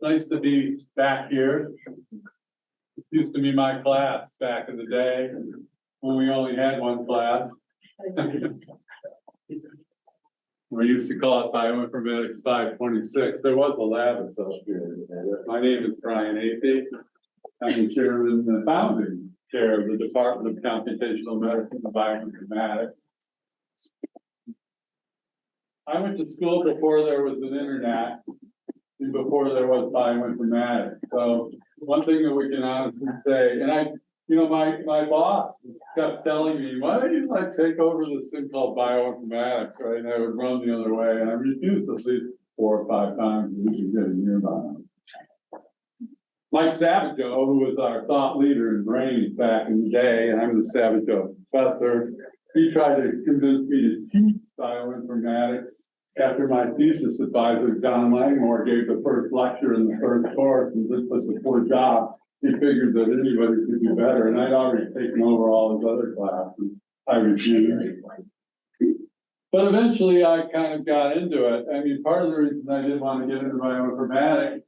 Nice to be back here. It used to be my class back in the day when we only had one class. We used to call it Bioinformatics 526. There was a lab associated with it. My name is Brian Athey. I'm the chairman, the founding chair of the Department of Computational Medicine and Bioinformatics. I went to school before there was an internet and before there was bioinformatics. So one thing that we can honestly say, and my boss kept telling me, why don't you take over this thing called bioinformatics, right? And I would run the other way, and I refused at least 4 or 5 times, and we could get a year by Mike Savageau, who was our thought leader in brains back in the day, and I'm the Savageau professor, he tried to convince me to teach bioinformatics after my thesis advisor, John Langmore, gave the first lecture in the first course, and this was the poor job. He figured that anybody could do better, and I'd already taken over all his other classes. I refused. But eventually I kind of got into it. I mean, part of the reason I didn't want to get into bioinformatics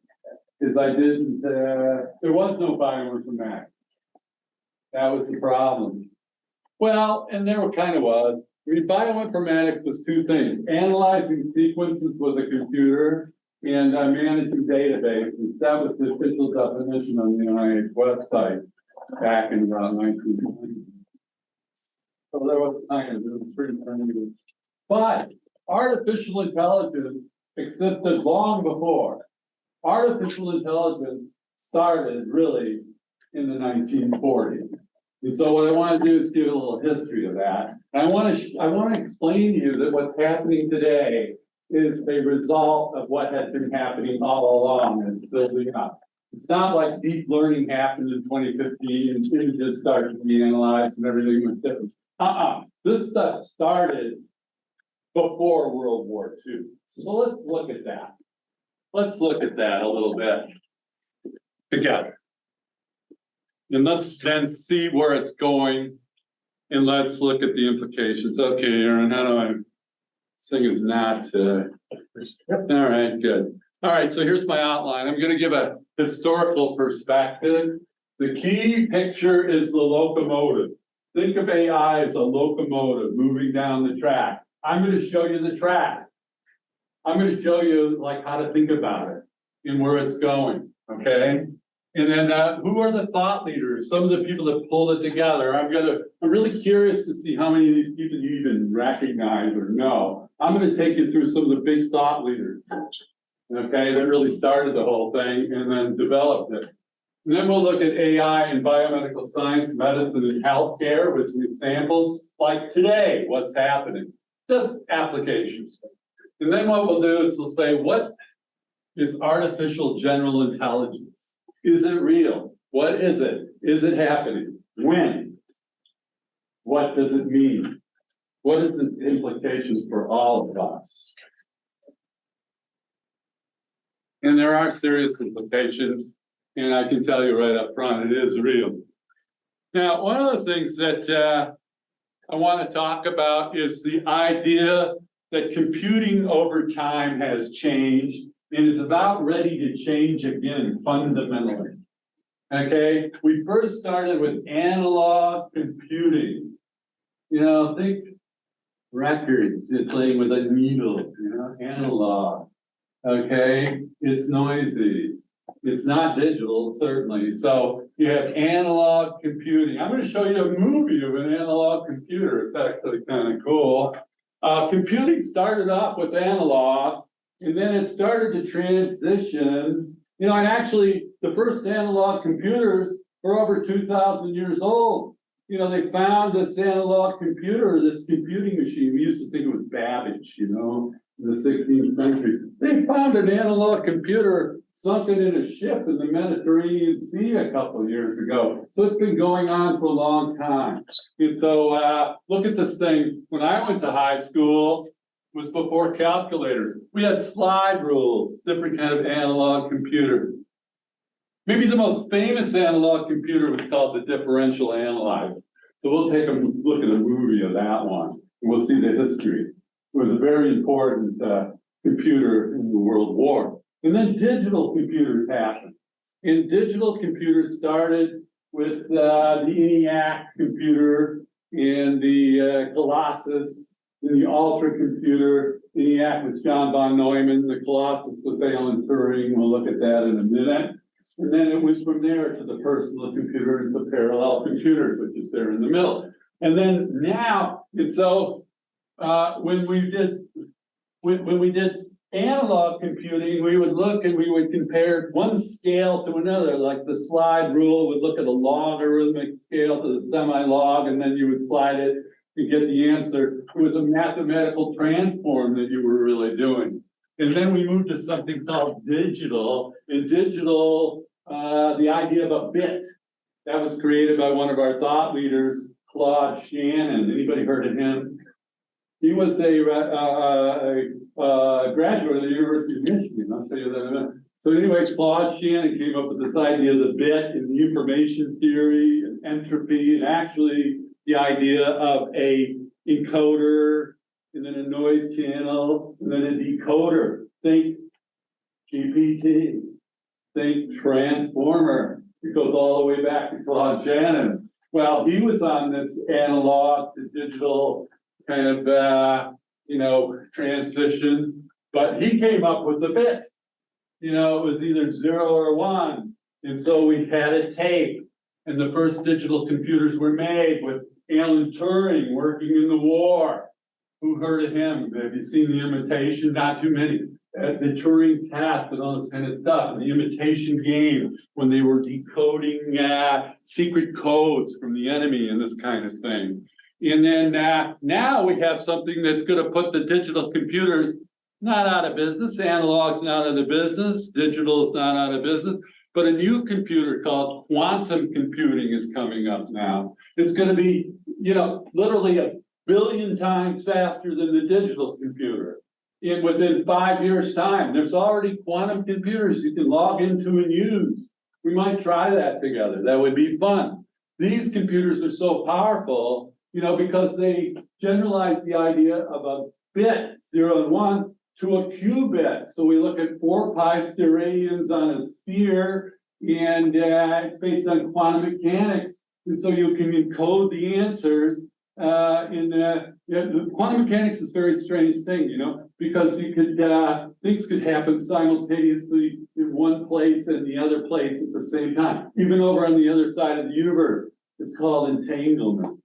is there was no bioinformatics. That was the problem. Well, and there kind of was. I mean, bioinformatics was 2 things: analyzing sequences with a computer and managing databases. That was the official definition on the NIH website back in about 1990. So there was kind of, it was pretty primitive. But artificial intelligence existed long before. Artificial intelligence started really in the 1940s. And so what I want to do is give a little history of that. And I want to explain to you that what's happening today is a result of what has been happening all along and it's building up. It's not like deep learning happened in 2015 and images started to be analyzed and everything was different. This stuff started before World War II. So let's look at that. Let's look at that a little bit together. And let's then see where it's going. And let's look at the implications. Okay, Aaron, how do I, this thing is not, all right, good. All right, so here's my outline. I'm gonna give a historical perspective. The key picture is the locomotive. Think of AI as a locomotive moving down the track. I'm gonna show you the track. I'm gonna show you how to think about it and where it's going, okay? And then who are the thought leaders? Some of the people that pulled it together. I'm really curious to see how many of these people you even recognize or know. I'm going to take you through some of the big thought leaders, okay, that really started the whole thing and then developed it. And then we'll look at AI in biomedical science, medicine, and healthcare with some examples like today, what's happening, just applications. And then what we'll do is we'll say, what is artificial general intelligence? Is it real? What is it? Is it happening? When? What does it mean? What is the implications for all of us? And there are serious implications, and I can tell you right up front, it is real. Now, one of the things that I want to talk about is the idea that computing over time has changed and is about ready to change again fundamentally. Okay, we first started with analog computing. Think records, you're playing with a needle, analog. Okay, it's noisy. It's not digital, certainly. So you have analog computing. I'm going to show you a movie of an analog computer. It's actually kind of cool. Computing started off with analog, and then it started to transition, and actually the first analog computers were over 2,000 years old. They found this analog computer, this computing machine. We used to think it was Babbage, in the 16th century. They found an analog computer sunken in a ship in the Mediterranean Sea a couple of years ago. So it's been going on for a long time. And so look at this thing. When I went to high school, was before calculators. We had slide rules, different kind of analog computer. Maybe the most famous analog computer was called the differential analyzer. So we'll take a look at a movie of that one, and we'll see the history. It was a very important computer in the World War. And then digital computers happened. And digital computers started with the ENIAC computer and the Colossus and the Ultra computer. ENIAC was John von Neumann, the Colossus was Alan Turing. We'll look at that in a minute. And then it was from there to the personal computer and the parallel computers, which is there in the middle. And then now, and so when we did analog computing, we would look and we would compare one scale to another, like the slide rule would look at a logarithmic scale to the semi-log, and then you would slide it to get the answer. It was a mathematical transform that you were really doing. And then we moved to something called digital. In digital, the idea of a bit, that was created by one of our thought leaders, Claude Shannon. Anybody heard of him? He was a graduate of the University of Michigan. I'll tell you that in a minute. So anyway, Claude Shannon came up with this idea of the bit and the information theory and entropy, and actually the idea of a encoder and then a noise channel and then a decoder. Think GPT, think transformer. It goes all the way back to Claude Shannon. Well, he was on this analog to digital kind of, transition, but he came up with the bit. It was either 0 or 1. And so we had a tape, and the first digital computers were made with Alan Turing working in the war. Who heard of him? Have you seen The Imitation? Not too many. The Turing test and all this kind of stuff, and the imitation game when they were decoding secret codes from the enemy and this kind of thing. And then now we have something that's going to put the digital computers not out of business. Analog's not out of business. Digital is not out of business. But a new computer called quantum computing is coming up now. It's going to be, literally 1 billion times faster than the digital computer. Within 5 years' time, there's already quantum computers you can log into and use. We might try that together. That would be fun. These computers are so powerful, because they generalize the idea of a bit, 0 and 1, to a qubit. So we look at 4 pi steradians on a sphere, and it's based on quantum mechanics. And so you can encode the answers. The quantum mechanics is a very strange thing, because things could happen simultaneously in one place and the other place at the same time, even over on the other side of the universe. It's called entanglement.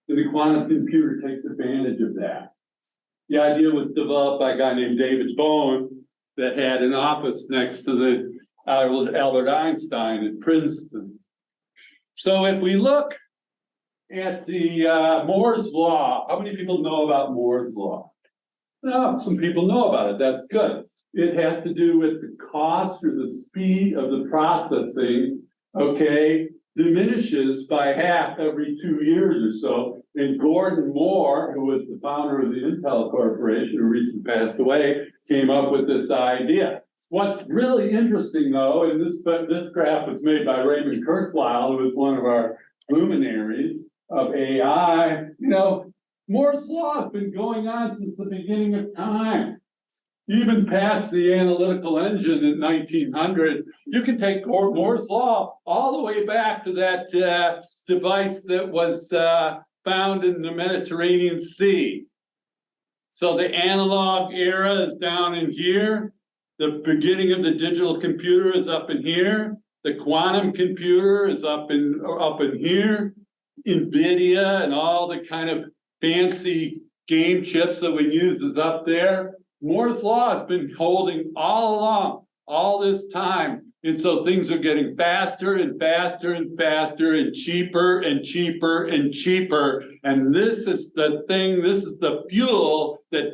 And the quantum computer takes advantage of that. The idea was developed by a guy named David Bohm that had an office next to the Albert Einstein at Princeton. So if we look at the Moore's Law, how many people know about Moore's Law? No, some people know about it. That's good. It has to do with the cost or the speed of the processing, diminishes by half every 2 years or so. And Gordon Moore, who was the founder of the Intel Corporation, who recently passed away, came up with this idea. What's really interesting, though, and this graph was made by Raymond Kurzweil, who is one of our luminaries of AI. Moore's Law has been going on since the beginning of time. Even past the analytical engine in 1900, you can take Moore's Law all the way back to that device that was found in the Mediterranean Sea. So the analog era is down in here. The beginning of the digital computer is up in here. The quantum computer is up in here. NVIDIA and all the kind of fancy game chips that we use is up there. Moore's Law has been holding all along, all this time. And so things are getting faster and faster and faster and cheaper and cheaper and cheaper. And this is the thing, this is the fuel that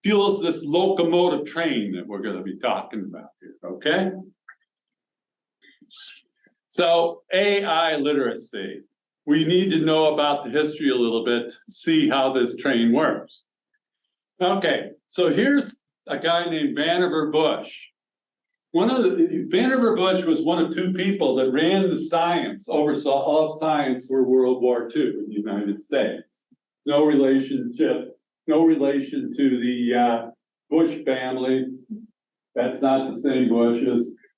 fuels this locomotive train that we're going to be talking about here, okay? So AI literacy. We need to know about the history a little bit to see how this train works. Okay, so here's a guy named Vannevar Bush. Vannevar Bush was one of 2 people that ran the science, oversaw all of science for World War II in the United States. No relation to the Bush family. That's not the same Bush.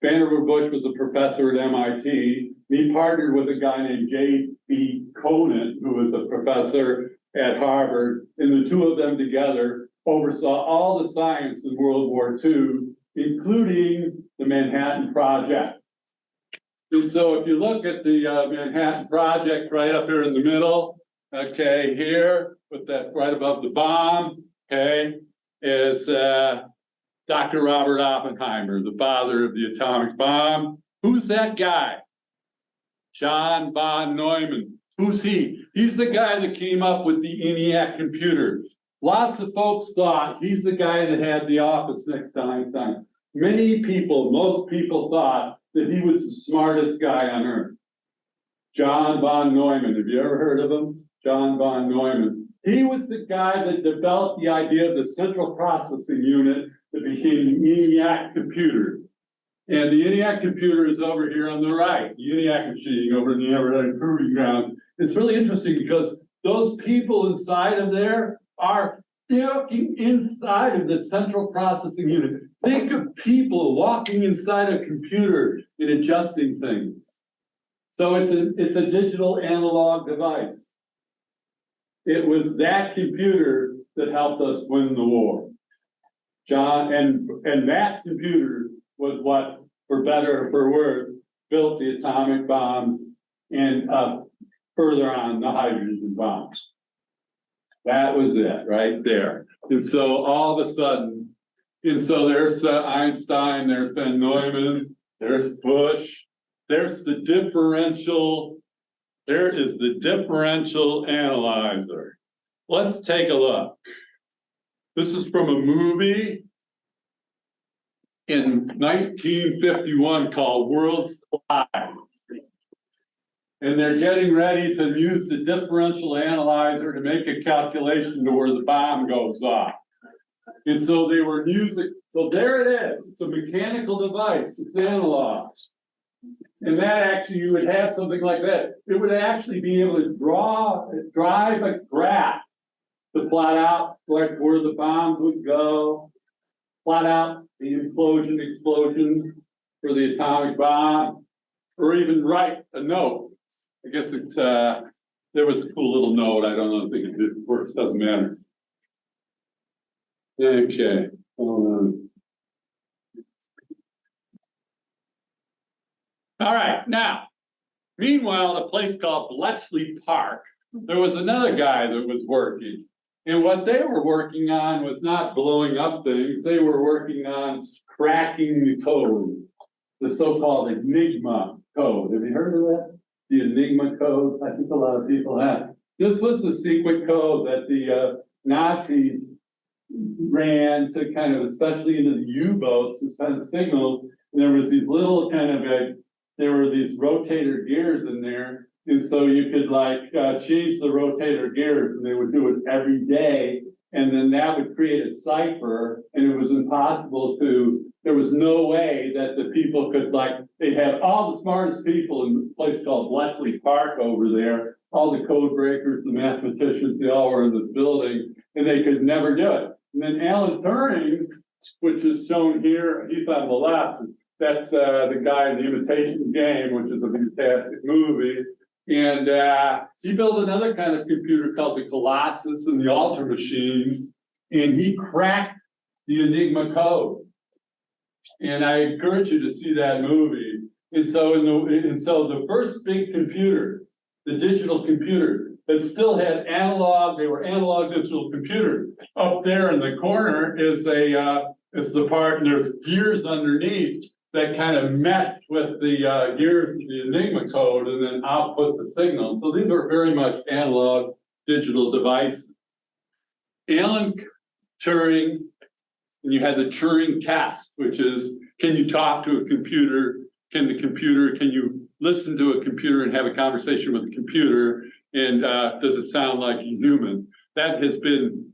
Vannevar Bush was a professor at MIT. He partnered with a guy named J.B. Conant, who was a professor at Harvard, and the two of them together oversaw all the science in World War II, including the Manhattan Project. And so if you look at the Manhattan Project right up here in the middle, okay, here, with that right above the bomb, okay, is Dr. Robert Oppenheimer, the father of the atomic bomb. Who's that guy? John von Neumann. Who's he? He's the guy that came up with the ENIAC computer. Lots of folks thought he's the guy that had the office next to Einstein. Many people, most people thought that he was the smartest guy on earth. John von Neumann, have you ever heard of him? John von Neumann. He was the guy that developed the idea of the central processing unit that became the ENIAC computer. And the ENIAC computer is over here on the right, the ENIAC machine over in the Everett Proving Grounds. It's really interesting because those people inside of there are walking inside of the central processing unit. Think of people walking inside a computer and adjusting things. So it's a digital analog device. It was that computer that helped us win the war. John, and that computer was what, for better or for worse, built the atomic bombs and further on the hydrogen bombs. That was it right there. And so all of a sudden, and so there's Einstein, there's von Neumann, there's Bush, there's the differential, there is the differential analyzer. Let's take a look. This is from a movie in 1951 called Worlds Collide. And they're getting ready to use the differential analyzer to make a calculation to where the bomb goes off. And so they were using, so there it is. It's a mechanical device. It's analog. And that actually, you would have something like that. It would actually be able to drive a graph to plot out like where the bomb would go, plot out the explosion for the atomic bomb, or even write a note. I guess it's, there was a cool little note. I don't know if it works, doesn't matter. Okay, hold on. All right, now, meanwhile, at a place called Bletchley Park, there was another guy that was working. And what they were working on was not blowing up things. They were working on cracking the code, the so-called Enigma code. Have you heard of that? The Enigma code? I think a lot of people have. This was the secret code that the Nazis ran to kind of, especially into the U-boats, to send signals. And there was these little kind of, there were these rotator gears in there. And so you could like change the rotator gears, and they would do it every day. And then that would create a cipher, and it was impossible to, there was no way that the people could they had all the smartest people in a place called Bletchley Park over there, all the code breakers, the mathematicians, they all were in this building, and they could never do it. And then Alan Turing, which is shown here, he's on the left, that's the guy in The Imitation Game, which is a fantastic movie. And he built another kind of computer called the Colossus and the Ultra Machines, and he cracked the Enigma code. And I encourage you to see that movie. And so the first big computer, the digital computer, that still had analog, they were analog digital computers. Up there in the corner is the part, and there's gears underneath that kind of meshed with the gears of the Enigma code and then output the signal. So these are very much analog digital devices. Alan Turing, and you had the Turing test, which is, can you talk to a computer? Can you listen to a computer and have a conversation with a computer? And does it sound like a human? That has been,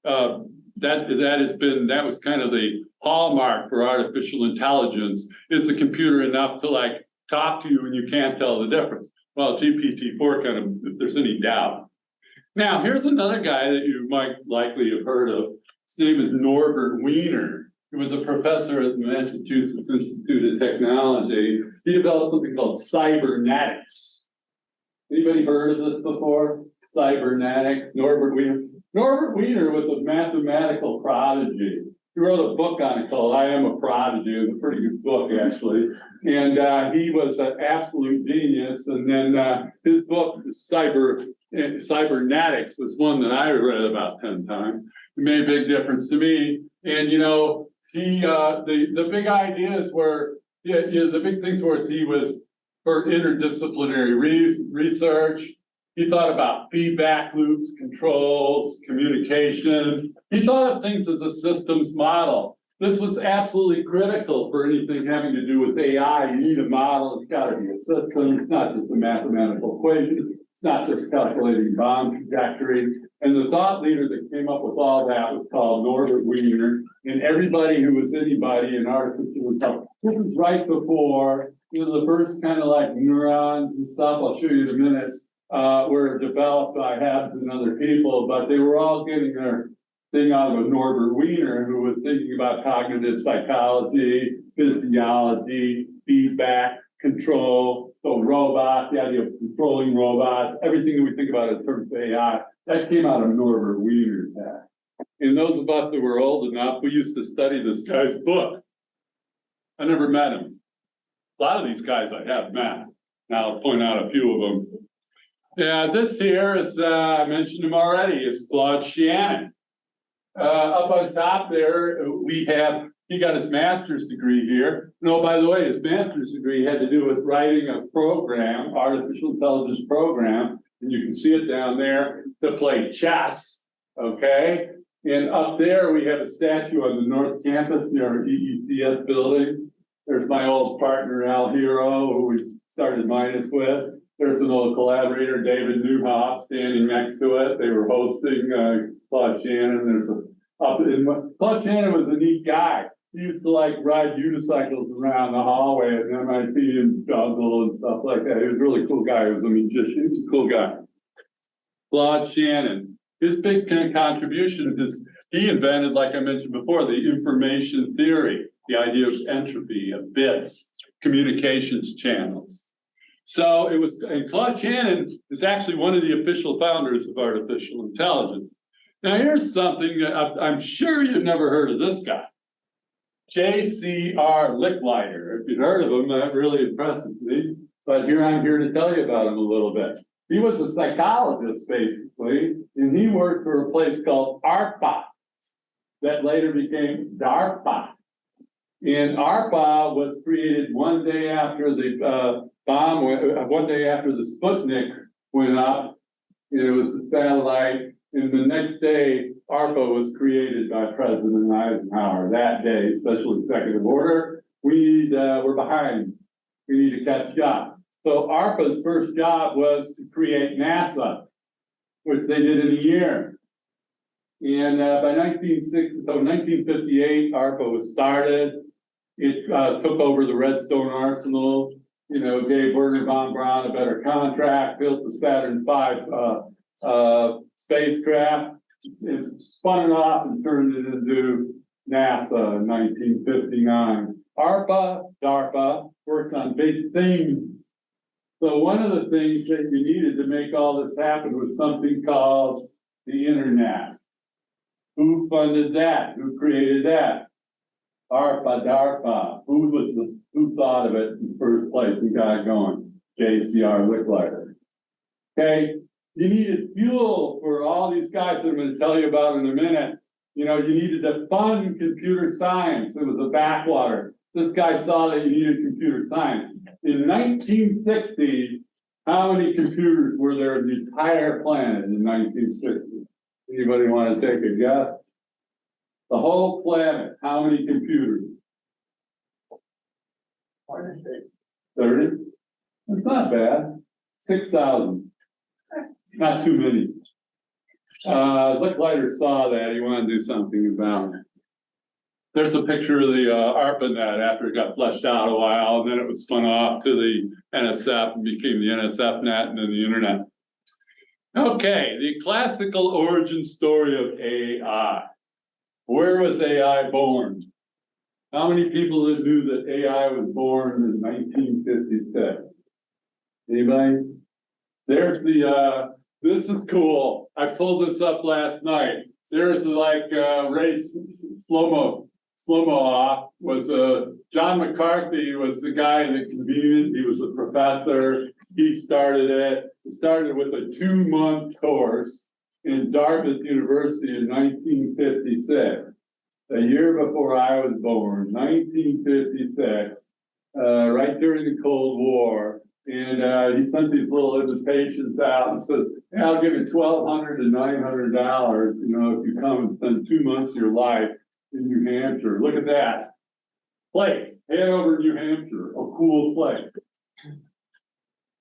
that was kind of the hallmark for artificial intelligence. It's a computer enough to talk to you and you can't tell the difference. Well, GPT-4 kind of, if there's any doubt. Now, here's another guy that you might likely have heard of. His name is Norbert Wiener. he was a professor at the Massachusetts Institute of Technology. He developed something called cybernetics. Anybody heard of this before? Cybernetics. Norbert Wiener. Norbert Wiener was a mathematical prodigy. He wrote a book on it called I Am a Prodigy. It was a pretty good book, actually. And he was an absolute genius. And then his book, Cybernetics, was one that I read about 10 times. It made a big difference to me. And, you know, he, the big ideas were, the big things was he was for interdisciplinary research. He thought about feedback loops, controls, communication. He thought of things as a systems model. This was absolutely critical for anything having to do with AI. You need a model. It's got to be a system. It's not just a mathematical equation. It's not just calculating bomb trajectory. And the thought leader that came up with all that was called Norbert Wiener. And everybody who was anybody in artificial intelligence, this was right before, you know, the first kind of like neurons and stuff, I'll show you in a minute, were developed by Habs and other people, but they were all getting their thing out of Norbert Wiener, who was thinking about cognitive psychology, physiology, feedback, control, so robots, the idea of controlling robots, everything that we think about in terms of AI, that came out of Norbert Wiener's head. And those of us who were old enough, we used to study this guy's book. I never met him. A lot of these guys I have met. Now I'll point out a few of them. Yeah, this here is, I mentioned him already, is Claude Shannon. Up on top there, we have, he got his master's degree here. No, by the way, his master's degree had to do with writing a program, artificial intelligence program, and you can see it down there, to play chess, okay? And up there, we have a statue on the North Campus near our EECS building. There's my old partner, Al Hero, who we started Minus with. There's an old collaborator, David Newhoff, standing next to it. They were hosting Claude Shannon. Claude Shannon was a neat guy. He used to like ride unicycles around the hallway at MIT and juggle and stuff like that. He was a really cool guy. He was a magician. He was a cool guy. Claude Shannon. His big contribution is he invented, like I mentioned before, the information theory, the idea of entropy, of bits, communications channels. So it was, and Claude Shannon is actually one of the official founders of artificial intelligence. Now here's something that I'm sure you've never heard of this guy. J.C.R. Licklider. If you've heard of him, that really impresses me. But I'm here to tell you about him a little bit. He was a psychologist, basically, and he worked for a place called ARPA that later became DARPA. And ARPA was created one day after the one day after the Sputnik went up. It was a satellite, and the next day, ARPA was created by President Eisenhower that day, special executive order. We're behind. We need to catch up. So ARPA's first job was to create NASA, which they did in a year. And by 1958, ARPA was started. It took over the Redstone Arsenal, you know, gave Werner von Braun a better contract, built the Saturn V spacecraft, it spun it off and turned it into NASA in 1959. DARPA works on big things. So one of the things that you needed to make all this happen was something called the internet. Who funded that? Who created that? DARPA. Who thought of it in the first place and got it going? J.C.R. Licklider. Okay, you needed fuel for all these guys that I'm going to tell you about in a minute. You know, you needed to fund computer science. It was a backwater. This guy saw that you needed computer science. In 1960, how many computers were there in the entire planet in 1960? Anybody want to take a guess? The whole planet, how many computers? 30? That's not bad. 6,000. Not too many. Licklider saw that. He wanted to do something about it. There's a picture of the ARPANET after it got fleshed out a while, and then it was spun off to the NSF and became the NSFNet and then the internet. Okay, the classical origin story of AI. Where was AI born? How many people knew that AI was born in 1956? Anybody? There's the, this is cool. I pulled this up last night. There's like Ray Slomo off was John McCarthy was the guy that convened. He was a professor. He started it. It started with a 2-month course in Dartmouth University in 1956. A year before I was born, 1956, right during the Cold War. And he sent these little invitations out and said, hey, I'll give you $1,200 to $900, you know, if you come and spend 2 months of your life in New Hampshire. Look at that place, Hanover, New Hampshire, a cool place.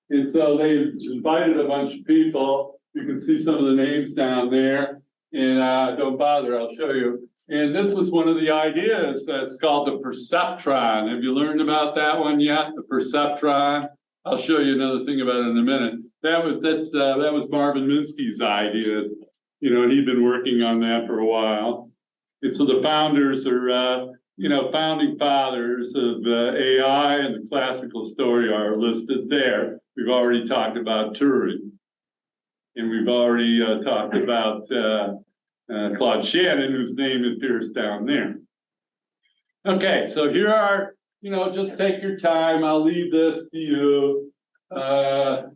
And so they invited a bunch of people. You can see some of the names down there. And don't bother, I'll show you. And this was one of the ideas that's called the perceptron. Have you learned about that one yet? The perceptron? I'll show you another thing about it in a minute. That was Marvin Minsky's idea. You know, and he'd been working on that for a while. And so the founders are, you know, founding fathers of AI and the classical story are listed there. We've already talked about Turing. And we've already talked about Claude Shannon, whose name appears down there. Okay, so here are, you know, just take your time. I'll leave this to you. I've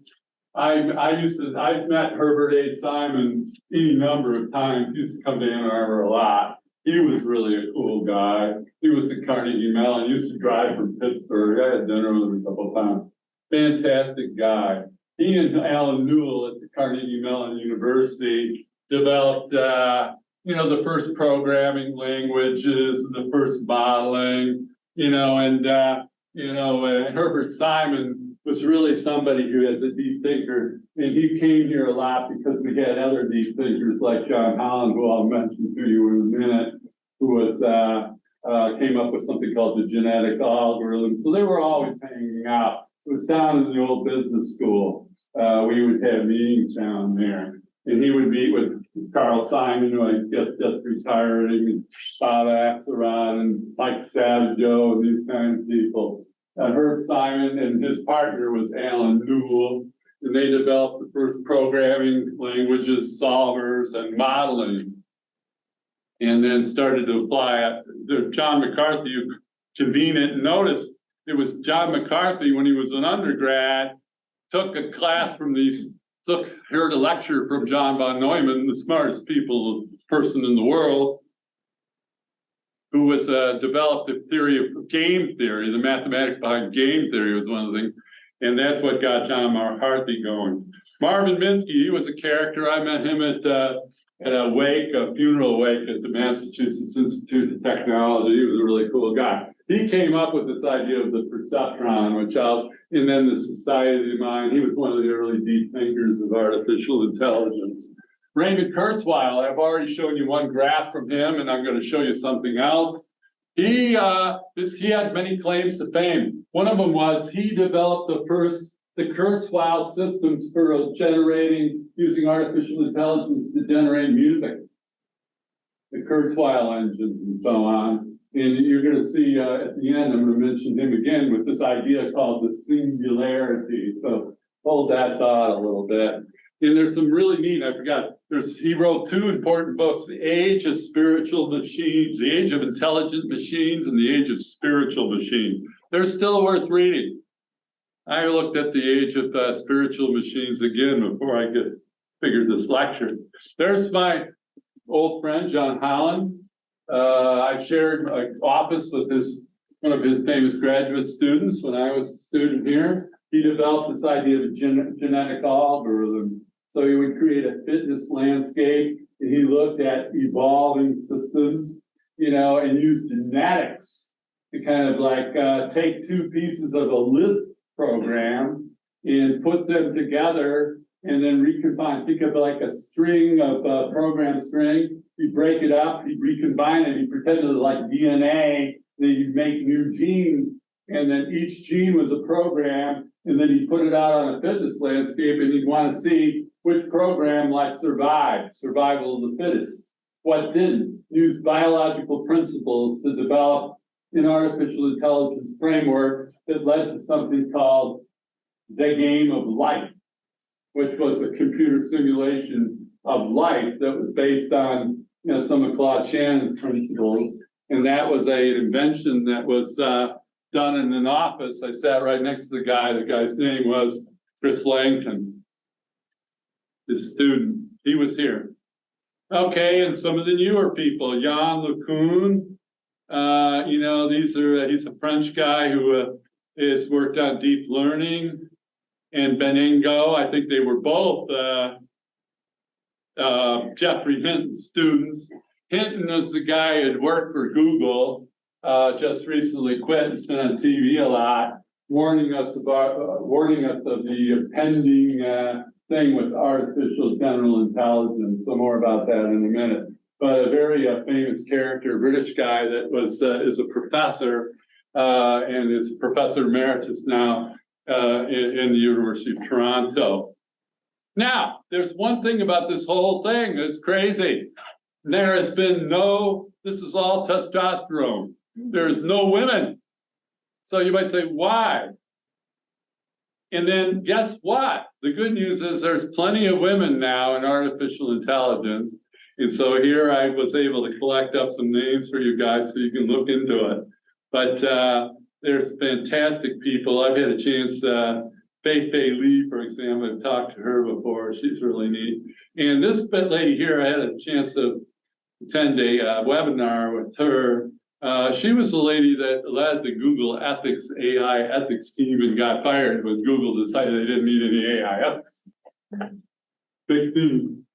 met Herbert A. Simon any number of times. He used to come to Ann Arbor a lot. He was really a cool guy. He was at Carnegie Mellon. He used to drive from Pittsburgh. I had dinner with him a couple of times. Fantastic guy. He and Alan Newell at the Carnegie Mellon University developed, you know, the first programming languages and the first modeling, you know, and, Herbert Simon was really somebody who was a deep thinker. And he came here a lot because we had other deep thinkers like John Holland, who I'll mention to you in a minute, who was, came up with something called the genetic algorithm. So they were always hanging out. It was down in the old business school. We would have meetings down there. And he would meet with Carl Simon, who I guess just retiring, and Bob Axelrod and Mike Savageau and these kinds of people. Herb Simon and his partner was Alan Newell, and they developed the first programming languages, solvers, and modeling. And then started to apply it. John McCarthy, who convened it, and noticed it was John McCarthy when he was an undergrad, took a class from heard a lecture from John von Neumann, the smartest person in the world, who was developed the theory of game theory. The mathematics behind game theory was one of the things, and that's what got John McCarthy going. Marvin Minsky, he was a character. I met him at a funeral wake at the Massachusetts Institute of Technology. He was a really cool guy. He came up with this idea of the perceptron, and then the society of mind. He was one of the early deep thinkers of artificial intelligence. Raymond Kurzweil, I've already shown you one graph from him, and I'm going to show you something else. He had many claims to fame. One of them was he developed the Kurzweil systems for using artificial intelligence to generate music, the Kurzweil engines and so on. And you're going to see at the end, I'm going to mention him again with this idea called the singularity. So hold that thought a little bit. And there's some really neat, I forgot, he wrote 2 important books, The Age of Spiritual Machines, The Age of Intelligent Machines, and The Age of Spiritual Machines. They're still worth reading. I looked at The Age of Spiritual Machines again before I figured this lecture. There's my old friend, John Holland. I shared an office with one of his famous graduate students when I was a student here. He developed this idea of a genetic algorithm. So he would create a fitness landscape, and he looked at evolving systems, you know, and used genetics to kind of like take 2 pieces of a Lisp program and put them together and then recombine. Think of like a string of program string. You break it up, you recombine it, you pretend it was like DNA, then you make new genes, and then each gene was a program, and then you put it out on a fitness landscape, and you'd want to see which program like survival of the fittest. What didn't? Use biological principles to develop an artificial intelligence framework that led to something called the game of life, which was a computer simulation of life that was based on, some of Claude Shannon's principles. And that was an invention that was done in an office. I sat right next to the guy. The guy's name was Chris Langton, his student. He was here. Okay, and some of the newer people, Jan LeCun, he's a French guy who has worked on deep learning, and Benengo. I think they were both Jeffrey Hinton's students. Hinton was the guy who had worked for Google, just recently quit. He's been on TV a lot, warning us of the impending thing with artificial general intelligence. So more about that in a minute. But a very famous character, British guy that is a professor and is professor emeritus now in the University of Toronto. Now, there's one thing about this whole thing that's crazy. There has been this is all testosterone. There's no women. So you might say, why? And then guess what? The good news is there's plenty of women now in artificial intelligence. And so here I was able to collect up some names for you guys so you can look into it. But there's fantastic people. I've had a chance, Fei Li, for example, I've talked to her before. She's really neat. And this lady here, I had a chance to attend a webinar with her. She was the lady that led the Google AI ethics team and got fired when Google decided they didn't need any AI ethics. Big thing.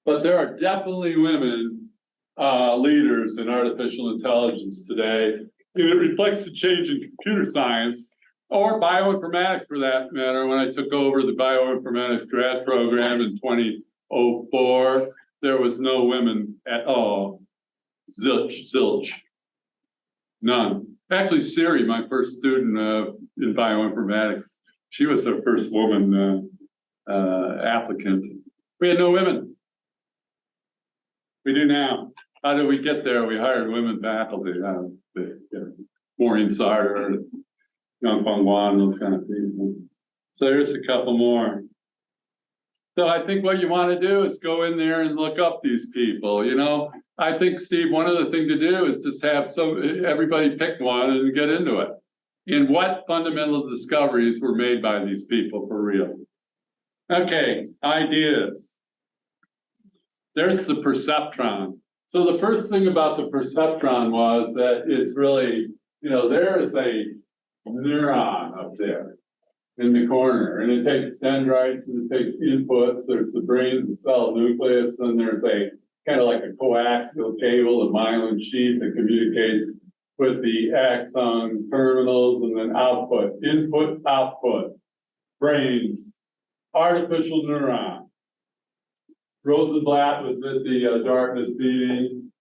But there are definitely women leaders in artificial intelligence today. And it reflects the change in computer science or bioinformatics for that matter. When I took over the bioinformatics grad program in 2004, there was no women at all. Zilch. None. Actually, Siri, my first student in bioinformatics, she was the first woman applicant. We had no women. We do now. How did we get there? We hired women faculty. Maureen Sarter, Yangfeng Wan, those kind of people. So here's a couple more. So I think what you want to do is go in there and look up these people. I think, Steve, one other thing to do is just have everybody pick one and get into it. And what fundamental discoveries were made by these people for real? Okay, ideas. There's the perceptron. So the first thing about the perceptron was that it's really, there is a neuron up there in the corner, and it takes dendrites and it takes inputs. There's the brain, the cell nucleus, and there's a kind of like a coaxial cable, a myelin sheath that communicates with the axon terminals, and then output, input, output, brains, artificial neuron. Rosenblatt was at the Dartmouth meeting.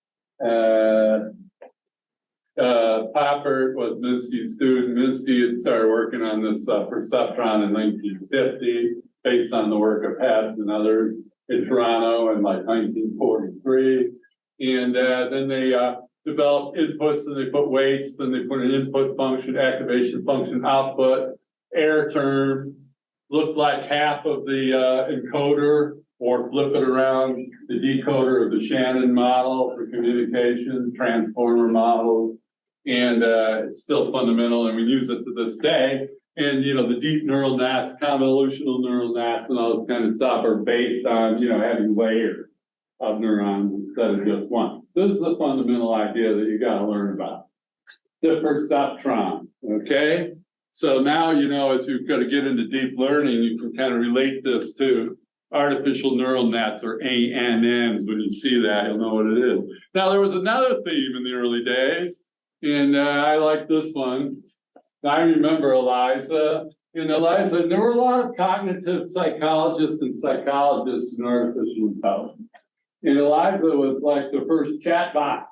Poppert was Minsky's student. Minsky had started working on this perceptron in 1950, based on the work of Pabst and others in Toronto in like 1943. And then they developed inputs, and they put weights, then they put an input function, activation function, output, error term, looked like half of the encoder, or flip it around, the decoder of the Shannon model for communication, transformer model. And it's still fundamental, and we use it to this day. And, the deep neural nets, convolutional neural nets, and all this kind of stuff are based on, having layers of neurons instead of just one. This is a fundamental idea that you got to learn about. The perceptron, okay? So now, as you've got to get into deep learning, you can kind of relate this to artificial neural nets, or ANNs. When you see that, you'll know what it is. Now, there was another theme in the early days, and I like this one. I remember Eliza. And Eliza, there were a lot of cognitive psychologists and psychologists in artificial intelligence. And Eliza was like the first chatbot.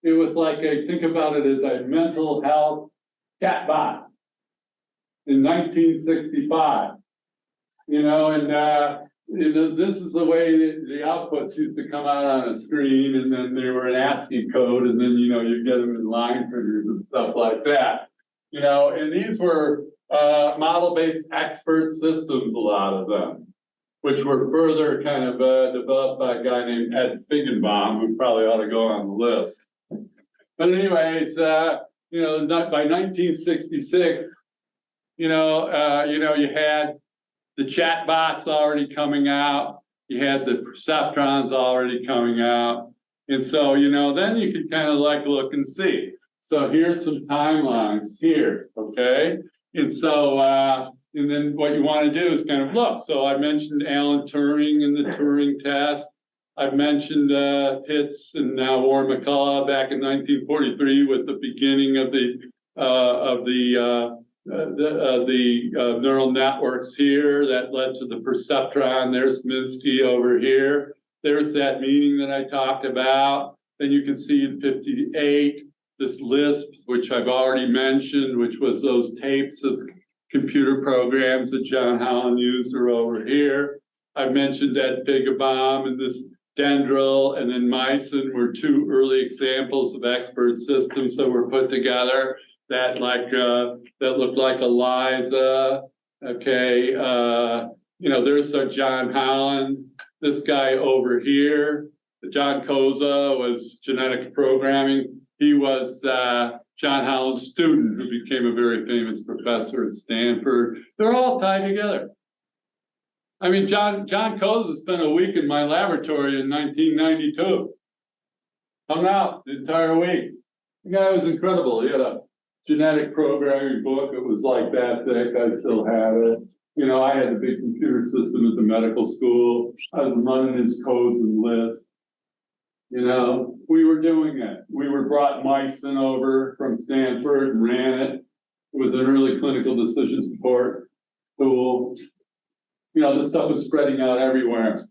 It was like think about it as a mental health chatbot in 1965. And this is the way the outputs used to come out on a screen, and then they were an ASCII code, and then, you get them in line figures and stuff like that. And these were model-based expert systems, a lot of them, which were further kind of developed by a guy named Ed Feigenbaum, who probably ought to go on the list. But anyways, by 1966, you had the chat bots already coming out, you had the perceptrons already coming out, and so then you could kind of like look and see. So here's some timelines here, okay? And so and then what you want to do is kind of look. So I mentioned Alan Turing and the Turing test. I've mentioned Pitts and now Warren McCullough back in 1943 with the beginning of the neural networks here that led to the perceptron. There's Minsky over here. There's that meeting that I talked about. Then you can see in 58, this Lisp, which I've already mentioned, which was those tapes of computer programs that John Holland used, are over here. I've mentioned Ed Feigenbaum and this Dendril, and then Myson were two early examples of expert systems that were put together that looked like ELIZA. Okay, there's our John Holland. This guy over here, John Koza, was genetic programming. He was John Holland's student who became a very famous professor at Stanford. They're all tied together. I mean, John Koza spent a week in my laboratory in 1992. Hung out the entire week. The guy was incredible. He had a genetic programming book. It was like that thick. I still have it. I had a big computer system at the medical school. I was running his codes and lists. We were doing it. We were brought Myson over from Stanford and ran it. It was an early clinical decision support tool. This stuff was spreading out everywhere.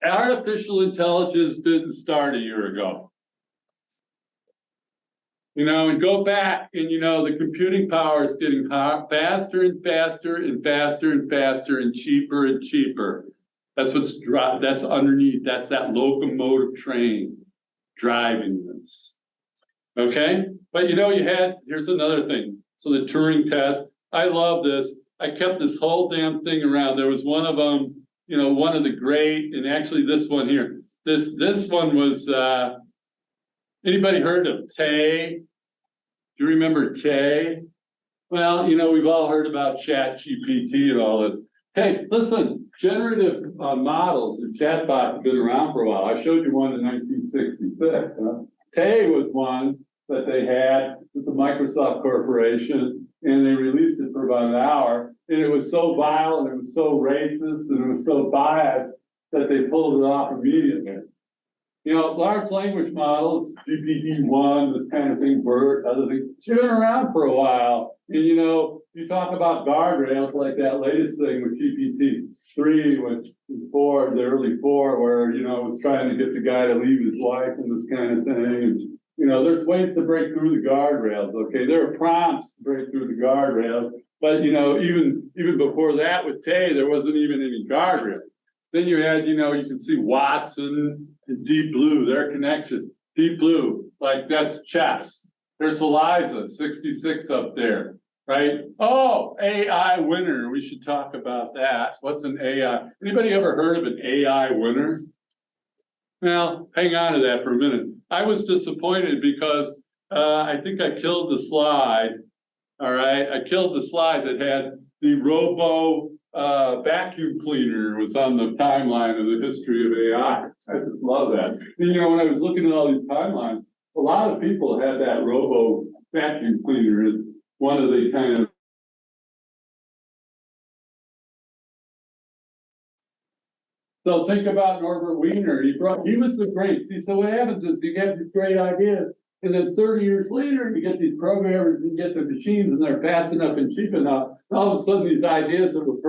Artificial intelligence didn't start a year ago. And go back and, the computing power is getting faster and faster and faster and faster and cheaper. That's underneath. That's that locomotive train driving this. Okay? But here's another thing. So the Turing test, I love this. I kept this whole damn thing around. There was one of them, one of the great, and actually this one here. This one was, anybody heard of Tay? Do you remember Tay? Well, we've all heard about ChatGPT and all this. Hey, listen, generative models and chatbots have been around for a while. I showed you one in 1966. Tay was one that they had with the Microsoft Corporation, and they released it for about an hour. And it was so vile, and it was so racist, and it was so biased that they pulled it off immediately. Large language models, GPT-1, this kind of thing, BERT, other things, they've been around for a while. And you talk about guardrails like that latest thing with GPT-3, with 4, the early 4, where, it was trying to get the guy to leave his wife and this kind of thing. And, there's ways to break through the guardrails, okay? There are prompts to break through the guardrails, but, even before that with Tay, there wasn't even any guardrails. Then you had, you can see Watson and Deep Blue, their connection. Deep Blue, like that's chess. There's ELIZA, 66 up there, right? Oh, AI winner. We should talk about that. What's an AI? Anybody ever heard of an AI winner? Well, hang on to that for a minute. I was disappointed because I think I killed the slide. All right, I killed the slide that had the robo vacuum cleaner was on the timeline of the history of AI. I just love that. And, when I was looking at all these timelines, a lot of people had that robo vacuum cleaner as one of the kind of. So think about Norbert Wiener. He was the great. See, so what happens is you get these great ideas, and then 30 years later, you get these programmers and get the machines, and they're fast enough and cheap enough. All of a sudden, these ideas that were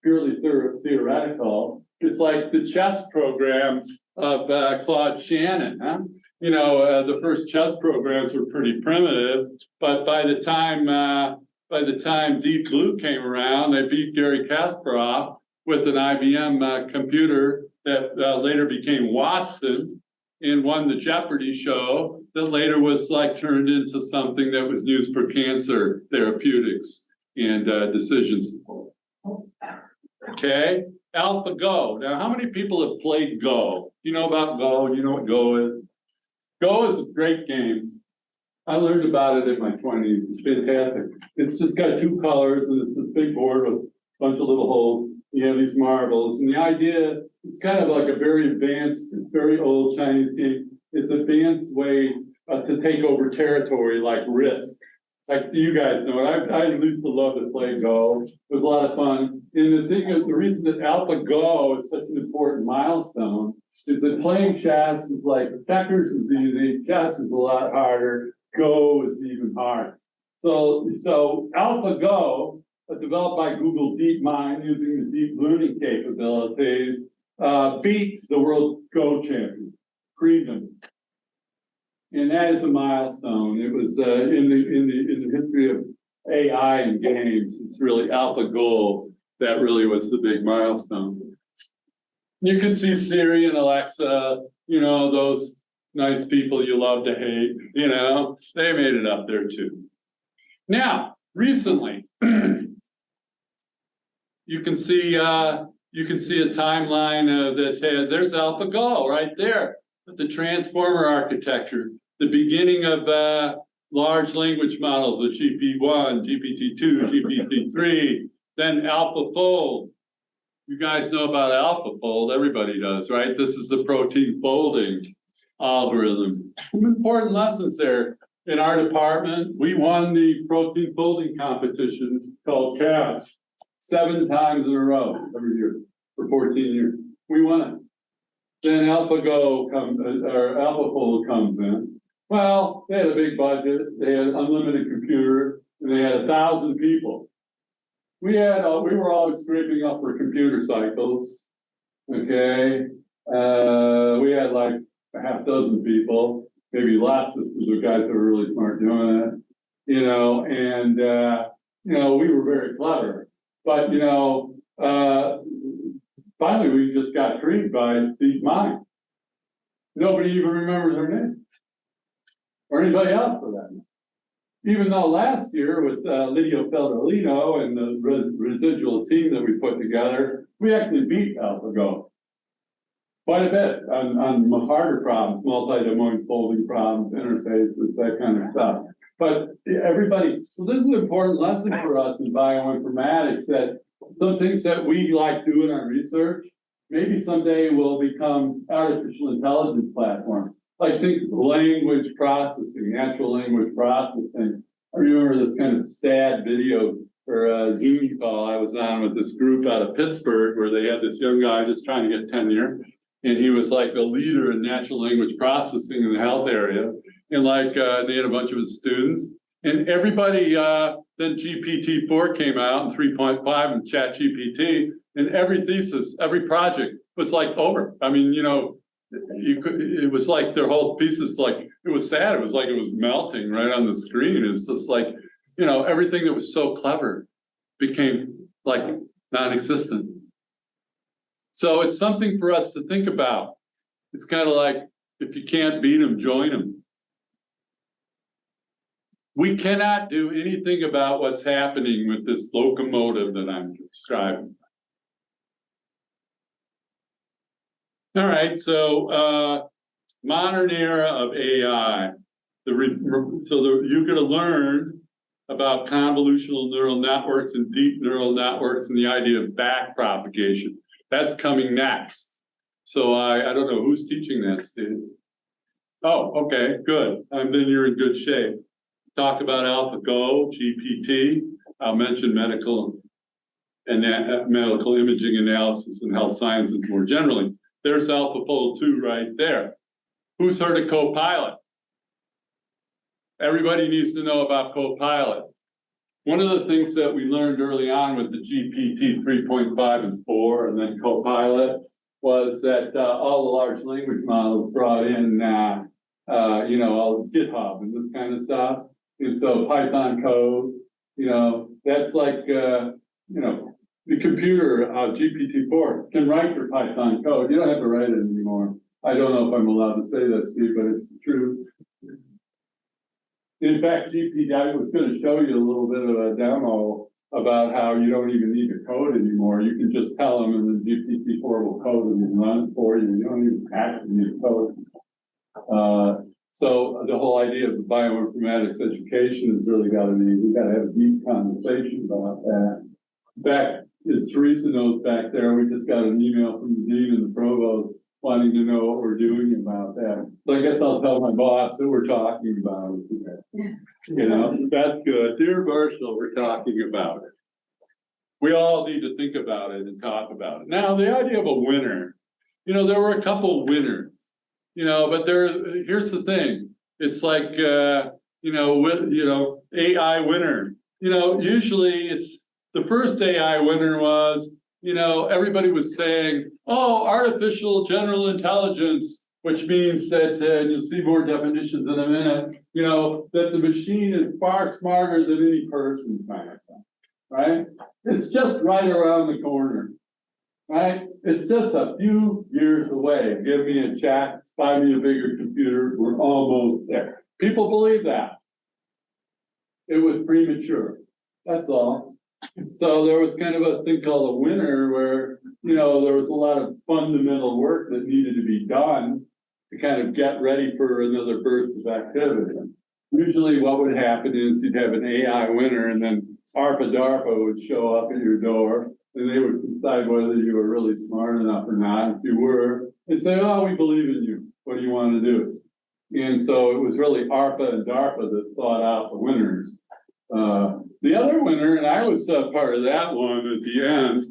purely theoretical. It's like the chess program of Claude Shannon. Huh? The first chess programs were pretty primitive, but by the time Deep Blue came around, they beat Garry Kasparov. with an IBM computer that later became Watson and won the Jeopardy show that later was like turned into something that was used for cancer therapeutics and decision support. Okay, AlphaGo. Now, how many people have played Go? Do you know about Go? You know what Go is? Go is a great game. I learned about it in my 20s. It's fantastic. It's just got two colors and it's this big board with a bunch of little holes. You have these marbles. And the idea, it's kind of like a very advanced, very old Chinese game. It's an advanced way to take over territory like Risk. Like you guys know it. I used to love to play Go. It was a lot of fun. And the thing is, the reason that AlphaGo is such an important milestone is that playing chess is like, checkers is easy, chess is a lot harder, Go is even harder. So AlphaGo, developed by Google DeepMind using the deep learning capabilities, beat the world Go champion, Freedom. And that is a milestone. It was in the history of AI and games. It's really AlphaGo that really was the big milestone. You can see Siri and Alexa, you know, those nice people you love to hate, you know, they made it up there too. Now, recently, you can see a timeline that has, there's AlphaGo right there with the transformer architecture, the beginning of large language models, the GPT-1, GPT-2, GPT-3, then AlphaFold. You guys know about AlphaFold, everybody does, right? This is the protein folding algorithm. Some important lessons there. In our department, we won the protein folding competition called CAS 7 times in a row every year for 14 years. We won it. Then AlphaGo comes, or AlphaFold comes in. Well, they had a big budget, they had unlimited computer, and they had 1,000 people. We were always scraping up for computer cycles. Okay, we had like a half dozen people, maybe less, because the guys that were really smart doing it. You know, and you know, we were very clever, but you know, finally we just got treated by DeepMind. Nobody even remembers their name, or anybody else for that. Even though last year with Lidio Feldolino and the residual team that we put together, we actually beat AlphaGo quite a bit on harder problems, multi-domain folding problems, interfaces, that kind of stuff. But everybody, so this is an important lesson for us in bioinformatics, that some things that we like doing our research, maybe someday will become artificial intelligence platforms. Like think language processing, natural language processing. I remember this kind of sad video or a Zoom call I was on with this group out of Pittsburgh where they had this young guy just trying to get tenure. And he was like a leader in natural language processing in the health area. And like they had a bunch of his students. And everybody, then GPT-4 came out and 3.5 and ChatGPT. And every thesis, every project was like over. I mean, you know, it was like their whole thesis, like, it was sad. It was like it was melting right on the screen. It's just like, you know, everything that was so clever became like non-existent. So it's something for us to think about. It's kind of like, if you can't beat them, join them. We cannot do anything about what's happening with this locomotive that I'm describing. All right, so modern era of AI. You're going to learn about convolutional neural networks and deep neural networks and the idea of back propagation. That's coming next. So I don't know who's teaching that, Steve. Oh, okay, good. Then you're in good shape. Talk about AlphaGo, GPT. I'll mention medical imaging analysis and health sciences more generally. There's AlphaFold 2 right there. Who's heard of Copilot? Everybody needs to know about Copilot. One of the things that we learned early on with the GPT 3.5 and 4 and then Copilot was that all the large language models brought in, you know, all GitHub and this kind of stuff. And so Python code, you know, that's like, you know, the computer, GPT-4, can write your Python code. You don't have to write it anymore. I don't know if I'm allowed to say that, Steve, but it's the truth. In fact, I was going to show you a little bit of a demo about how you don't even need to code anymore. You can just tell them, and then GPT-4 will code and run it for you. You don't even actually need to code. So the whole idea of the bioinformatics education has really got to be, we've got to have a deep conversation about that. In fact, as Teresa knows back there, we just got an email from the dean and the provost wanting to know what we're doing about that. So I guess I'll tell my boss that we're talking about it. You know, that's good. Dear Marshall, we're talking about it. We all need to think about it and talk about it. Now, the idea of a winner, you know, there were a couple winners, you know, but here's the thing. It's like, AI winner, you know, usually it's the first AI winner was, you know, everybody was saying, oh, artificial general intelligence, which means that, and you'll see more definitions in a minute, you know, that the machine is far smarter than any person, kind of thing, right? It's just right around the corner, right? It's just a few years away. Give me a chat, buy me a bigger computer, we're almost there. People believe that. It was premature, that's all. So there was kind of a thing called a winner where, you know, there was a lot of fundamental work that needed to be done to kind of get ready for another burst of activity. Usually what would happen is you'd have an AI winner and then DARPA would show up at your door and they would decide whether you were really smart enough or not. If you were, they'd say, oh, we believe in you. What do you want to do? And so it was really ARPA and DARPA that thought out the winners. The other winner, and I was part of that one at the end,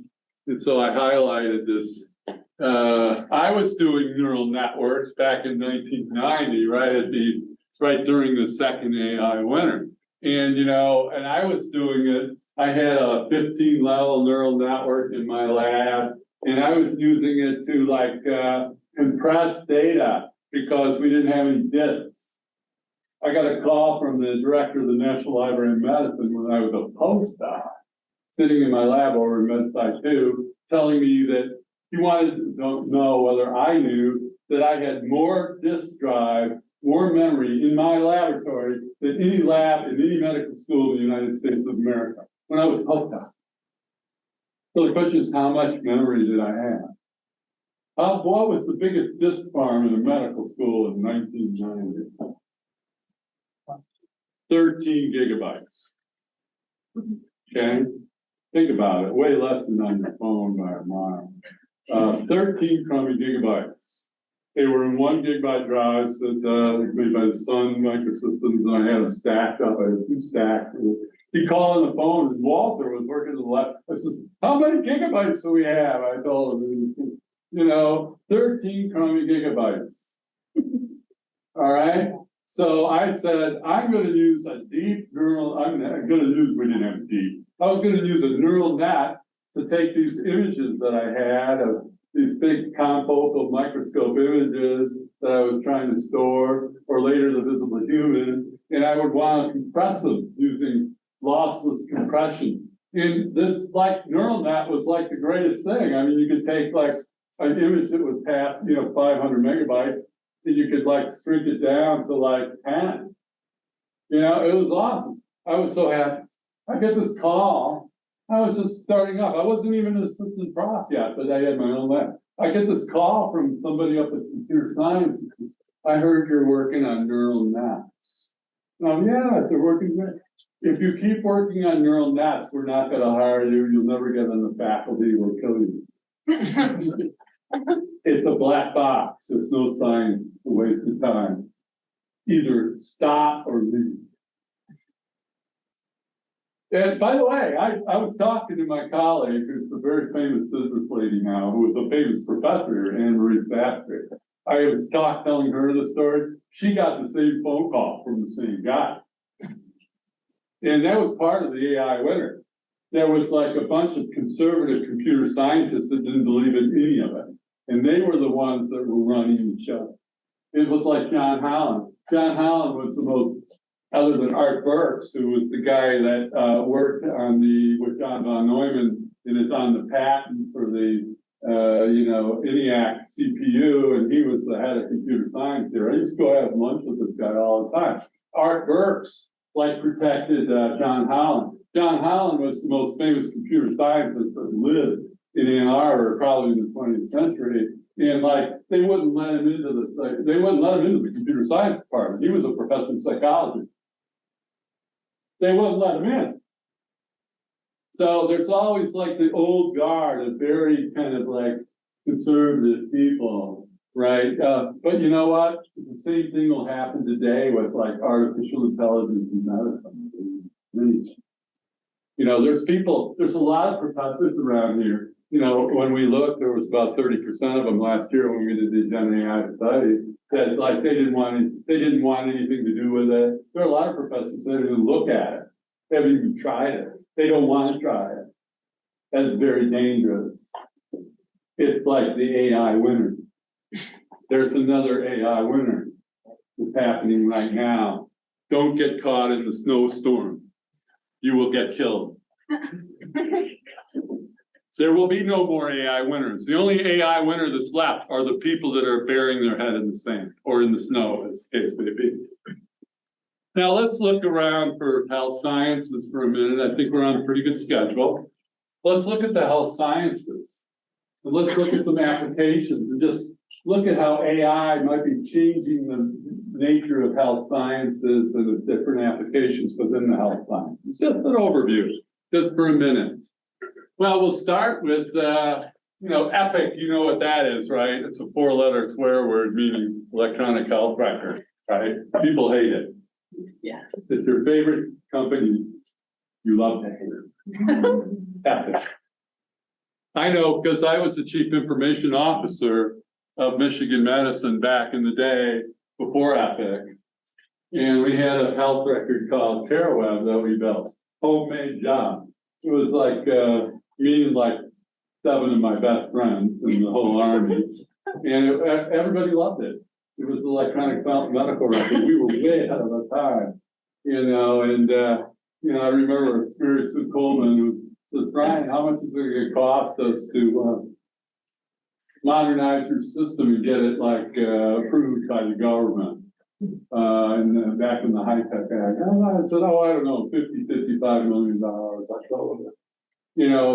and so I highlighted this. I was doing neural networks back in 1990, right during the second AI winter. And, you know, and I was doing it, I had a 15-level neural network in my lab, and I was using it to compress data because we didn't have any disks. I got a call from the director of the National Library of Medicine when I was a postdoc, sitting in my lab over in MedSci 2, telling me that he wanted to know whether I knew that I had more disk drive, more memory in my laboratory than any lab in any medical school in the United States of America when I was a postdoc. So the question is, how much memory did I have? What was the biggest disk farm in a medical school in 1990? 13 gigabytes. Okay, think about it. Way less than on your phone by a mile. 13 crummy gigabytes. They were in 1 gigabyte drives that made by the Sun Microsystems, and I had them stacked up. I had 2 stacks. He called on the phone, and Walter was working to the left. I says, "How many gigabytes do we have?" I told him, you know, 13 crummy gigabytes. All right. So I said, I'm going to use a deep neural, we didn't have deep. I was going to use a neural net to take these images that I had of these big confocal microscope images that I was trying to store, or later the visible human, and I would want to compress them using lossless compression. And this neural net was like the greatest thing. I mean, you could take like an image that was 500 megabytes, and you could shrink it down to 10. You know, it was awesome. I was so happy. I get this call. I was just starting up. I wasn't even an assistant prof yet, but I had my own lab. I get this call from somebody up at Computer Science. I heard you're working on neural nets. Yeah, it's a working net. If you keep working on neural nets, we're not going to hire you. You'll never get on the faculty. We'll kill you. It's a black box. There's no science. It's a waste of time. Either stop or leave. And by the way, I was talking to my colleague, who's a very famous business lady now, who was a famous professor, Anne-Marie Thatcher. I was telling her the story. She got the same phone call from the same guy. And that was part of the AI winner. There was a bunch of conservative computer scientists that didn't believe in any of it. And they were the ones that were running the show. It was like John Holland. John Holland was the most, other than Art Burks, who was the guy that worked on with John von Neumann and is on the patent for the, ENIAC CPU, and he was the head of computer science there. I used to go have lunch with this guy all the time. Art Burks, protected John Holland. John Holland was the most famous computer scientist that lived in Ann Arbor, probably in the 20th century. And they wouldn't let him into the computer science department. He was a professor of psychology. They wouldn't let him in. So there's always the old guard of very kind of conservative people, right? But you know what? The same thing will happen today with artificial intelligence in medicine. There's a lot of professors around here. When we looked, there was about 30% of them last year when we did the Gen AI study that they didn't want anything to do with it. There are a lot of professors that didn't look at it, haven't even tried it. They don't want to try it. That's very dangerous. It's like the AI winner. There's another AI winner that's happening right now. Don't get caught in the snowstorm. You will get killed. There will be no more AI winners. The only AI winner that's left are the people that are burying their head in the sand or in the snow, as the case may be. Now let's look around for health sciences for a minute. I think we're on a pretty good schedule. Let's look at the health sciences. And let's look at some applications and just look at how AI might be changing the nature of health sciences and the different applications within the health sciences. Just an overview, just for a minute. Well, we'll start with, EPIC, you know what that is, right? It's a 4-letter swear word meaning electronic health record, right? People hate it. Yes. It's your favorite company. You love to hate it. Epic. I know because I was the chief information officer of Michigan Medicine back in the day before Epic. And we had a health record called CareWeb that we built. Homemade job. It was me and 7 of my best friends in the whole army. And everybody loved it. It was electronic medical record. We were way ahead of our time, I remember Mary Sue Coleman who says, Brian, how much is it going to cost us to modernize your system and get it approved by the government? And back in the high-tech act. I said, I don't know, $55 million. I told her.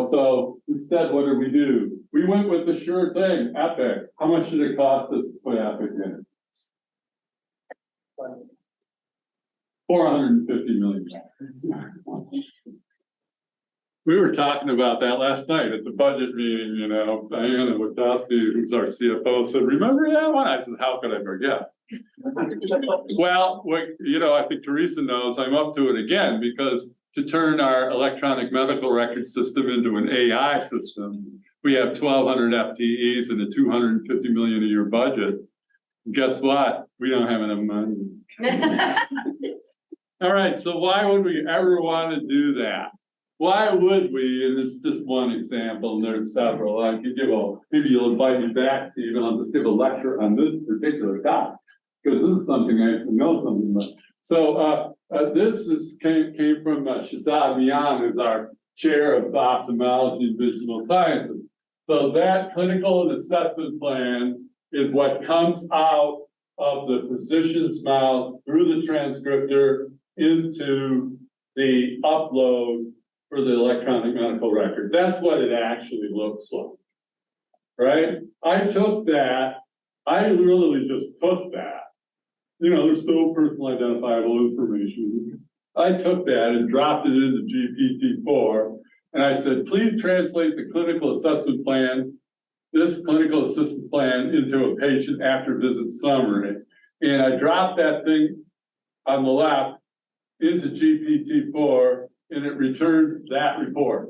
So instead, what did we do? We went with the sure thing, Epic. How much did it cost us to put Epic in? $450 million. We were talking about that last night at the budget meeting, Diana Wachowski, who's our CFO, said, remember that one? I said, how could I forget? Well, I think Teresa knows I'm up to it again because to turn our electronic medical record system into an AI system, we have 1,200 FTEs and a $250 million a year budget. Guess what? We don't have enough money. All right, so why would we ever want to do that? Why would we? And it's just one example, and there's several. I could maybe you'll invite me back, Steve, and I'll just give a lecture on this particular topic, because this is something I actually know something about. So this came from Shazad Mian, who's our chair of ophthalmology and visual sciences. So that clinical and assessment plan is what comes out of the physician's mouth through the transcriptor into the upload for the electronic medical record. That's what it actually looks like, right? I took that, I literally just took that. There's no personal identifiable information. I took that and dropped it into GPT-4, and I said, please translate the clinical assessment plan, this clinical assessment plan, into a patient after visit summary. And I dropped that thing on the left into GPT-4, and it returned that report.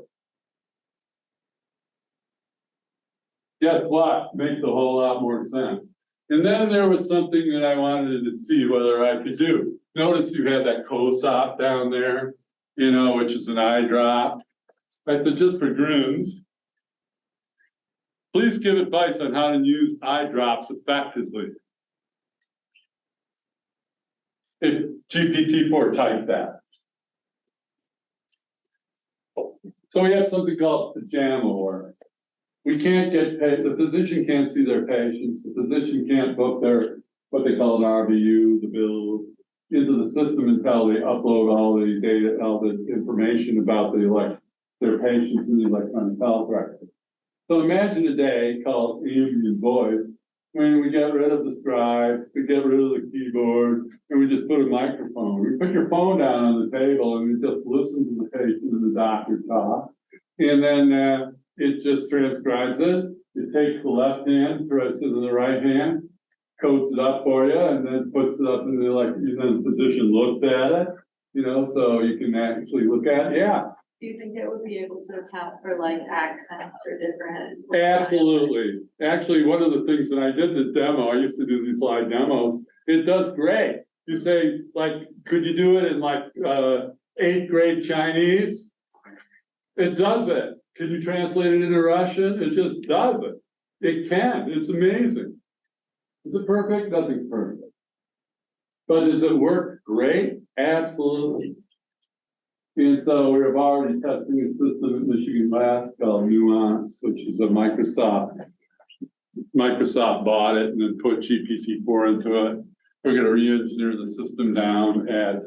Guess what? Makes a whole lot more sense. And then there was something that I wanted to see whether I could do. Notice you have that COSOP down there, which is an eye drop. I said, just for grins, please give advice on how to use eye drops effectively. If GPT-4 typed that. So we have something called pajama work. We can't get paid, the physician can't see their patients, the physician can't book their, what they call an RVU, the bill, into the system until they upload all the data, all the information about their patients in the electronic health record. So imagine a day called ambient voice, when we get rid of the scribes, we get rid of the keyboard, and we just put a microphone. We put your phone down on the table and we just listen to the patient and the doctor talk. And then it just transcribes it. It takes the left hand, throws it in the right hand, codes it up for you, and then puts it up in the, and then the physician looks at it, so you can actually look at it. Yeah. Do you think it would be able to account for like accents or different? Absolutely. Actually, one of the things that I did the demo, I used to do these live demos, it does great. You say, could you do it in 8th grade Chinese? It does it. Can you translate it into Russian? It just does it. It can. It's amazing. Is it perfect? Nothing's perfect. But does it work great? Absolutely. And so we're already testing a system at Michigan Labs called Nuance, which is a Microsoft bought it and then put GPT-4 into it. We're going to re-engineer the system down at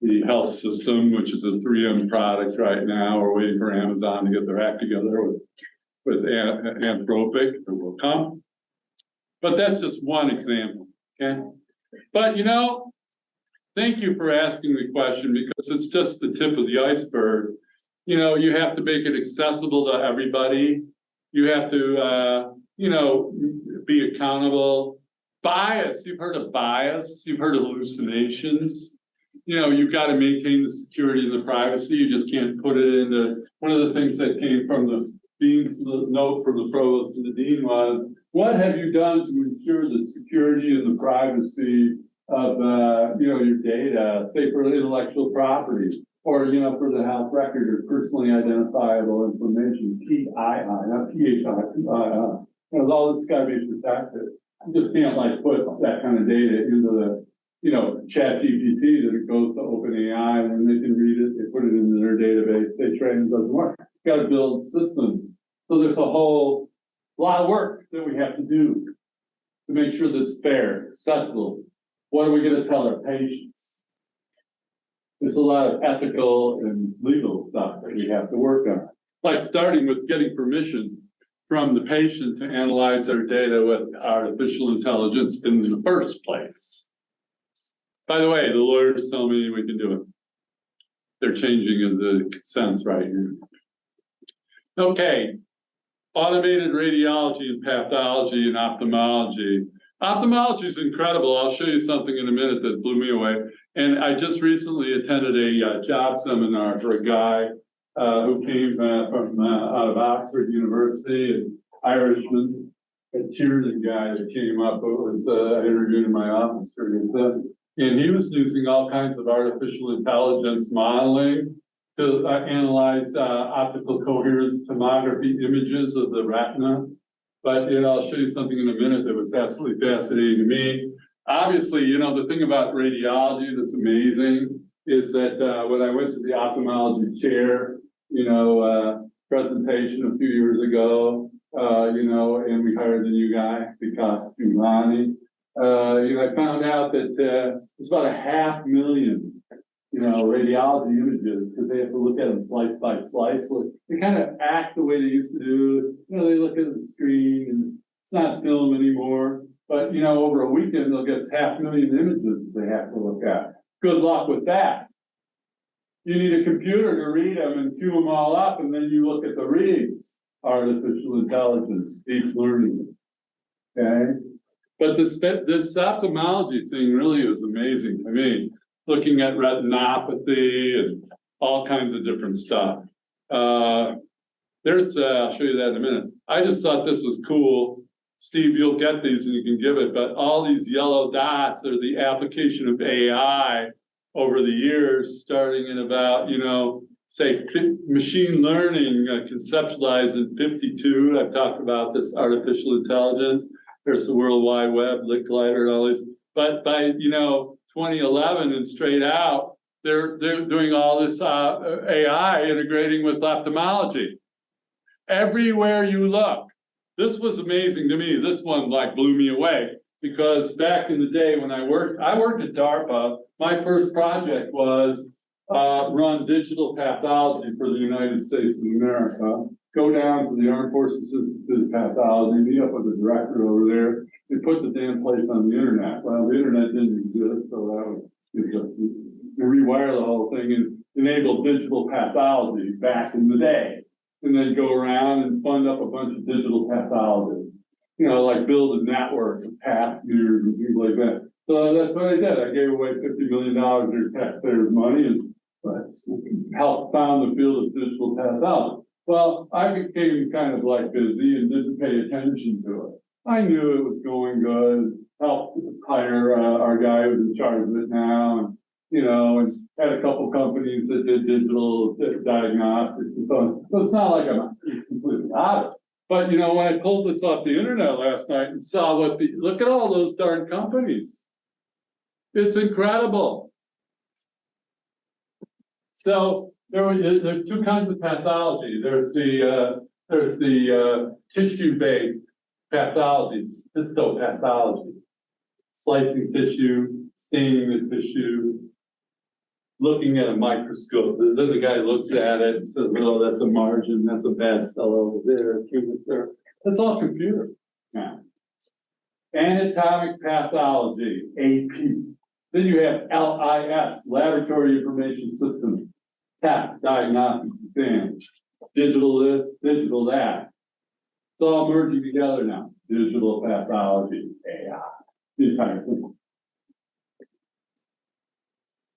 the health system, which is a 3M product right now. We're waiting for Amazon to get their act together with Anthropic, it will come. But that's just one example, okay? But thank you for asking the question, because it's just the tip of the iceberg. You have to make it accessible to everybody. You have to, be accountable. Bias, you've heard of bias, you've heard of hallucinations. You've got to maintain the security and the privacy. You just can't put it into, one of the things that came from the dean's note from the provost and the dean was, what have you done to ensure the security and the privacy of your data, say for intellectual property, or for the health record or personally identifiable information, PII, not PHI, PII. All this got to be protected. You just can't put that kind of data into the Chat GPT that it goes to OpenAI and they can read it, they put it into their database, they train, it doesn't work. You got to build systems. So there's a whole lot of work that we have to do to make sure that it's fair, accessible. What are we going to tell our patients? There's a lot of ethical and legal stuff that we have to work on. Like starting with getting permission from the patient to analyze their data with artificial intelligence in the first place. By the way, the lawyers tell me we can do it. They're changing the consents right here. Okay, automated radiology and pathology and ophthalmology. Ophthalmology is incredible. I'll show you something in a minute that blew me away. And I just recently attended a job seminar for a guy who came from out of Oxford University, an Irishman, a Tiernan guy that came up. It was I interviewed in my office during his and he was using all kinds of artificial intelligence modeling to analyze optical coherence tomography images of the retina. But I'll show you something in a minute that was absolutely fascinating to me. Obviously, the thing about radiology that's amazing is that when I went to the ophthalmology chair, presentation a few years ago, and we hired the new guy, because Giuliani, I found out that there's about 500,000, radiology images, because they have to look at them slice by slice. So they kind of act the way they used to do. They look at the screen, and it's not film anymore. But over a weekend, they'll get 500,000 images they have to look at. Good luck with that. You need a computer to read them and queue them all up, and then you look at the reads. Artificial intelligence, deep learning. Okay. But this ophthalmology thing really is amazing to me. Looking at retinopathy and all kinds of different stuff. I'll show you that in a minute. I just thought this was cool. Steve, you'll get these and you can give it, but all these yellow dots are the application of AI over the years, starting in about, say, machine learning conceptualized in 52. I've talked about this artificial intelligence. There's the World Wide Web, Lick Glider, and all these. But by 2011 and straight out, they're doing all this AI integrating with ophthalmology. Everywhere you look. This was amazing to me. This one like blew me away because back in the day when I worked at DARPA. My first project was run digital pathology for the United States of America. Go down to the Armed Forces Institute of Pathology, meet up with the director over there, and put the damn place on the internet. Well, the internet didn't exist, so that was you rewire the whole thing and enable digital pathology back in the day. And then go around and fund up a bunch of digital pathologists. You know, like build a network of path years and things like that. So that's what I did. I gave away $50 million of taxpayers' money and helped found the field of digital pathology. Well, I became kind of like busy and didn't pay attention to it. I knew it was going good, helped hire our guy who's in charge of it now, and you know, and had a couple companies that did digital diagnostics and so on. So it's not like I'm completely out of it. But you know, when I pulled this off the internet last night and saw look at all those darn companies. It's incredible. So there's two kinds of pathology. There's the tissue-based pathology, histopathology, slicing tissue, staining the tissue, looking at a microscope. Then the guy looks at it and says, "Oh, that's a margin. That's a bad cell over there. There." That's all computer now. Anatomic pathology, AP. Then you have LIS, laboratory information systems, test, diagnostic exams, digital this, digital that. It's all merging together now. Digital pathology, AI, the entire thing.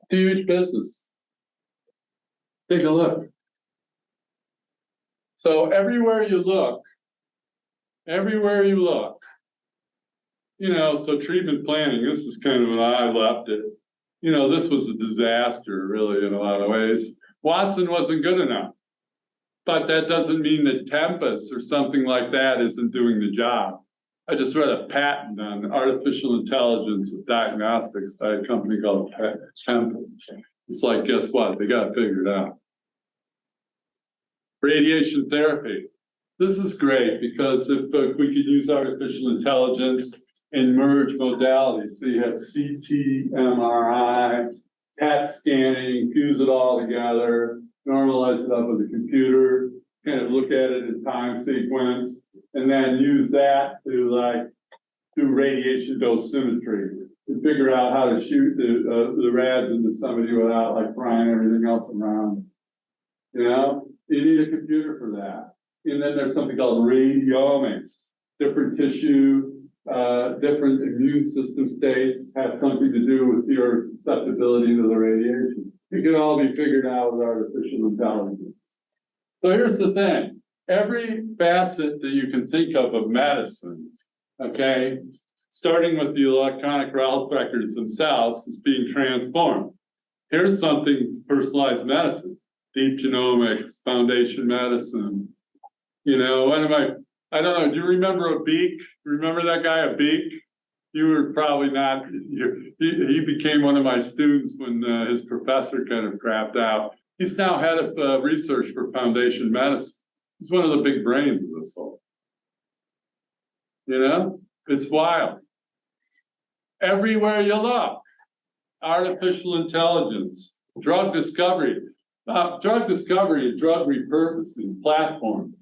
Huge business. Take a look. So everywhere you look, you know, so treatment planning, this is kind of when I left it. You know, this was a disaster, really, in a lot of ways. Watson wasn't good enough. But that doesn't mean that Tempus or something like that isn't doing the job. I just read a patent on artificial intelligence of diagnostics by a company called Tempus. It's like, guess what? They got it figured out. Radiation therapy. This is great because if we could use artificial intelligence and merge modalities, so you have CT, MRI, PET scanning, fuse it all together, normalize it up with a computer, kind of look at it in time sequence, and then use that to do radiation dosimetry to figure out how to shoot the rads into somebody without frying everything else around. You know, you need a computer for that. And then there's something called radiomics. Different tissue, different immune system states have something to do with your susceptibility to the radiation. It can all be figured out with artificial intelligence. So here's the thing. Every facet that you can think of medicine, okay, starting with the electronic health records themselves, is being transformed. Here's something, personalized medicine, deep genomics, foundation medicine. You know, I don't know, do you remember Abik? Remember that guy Abik? You were probably not, he became one of my students when his professor kind of crapped out. He's now head of research for foundation medicine. He's one of the big brains of this whole. You know, it's wild. Everywhere you look, artificial intelligence, drug discovery and drug repurposing platform,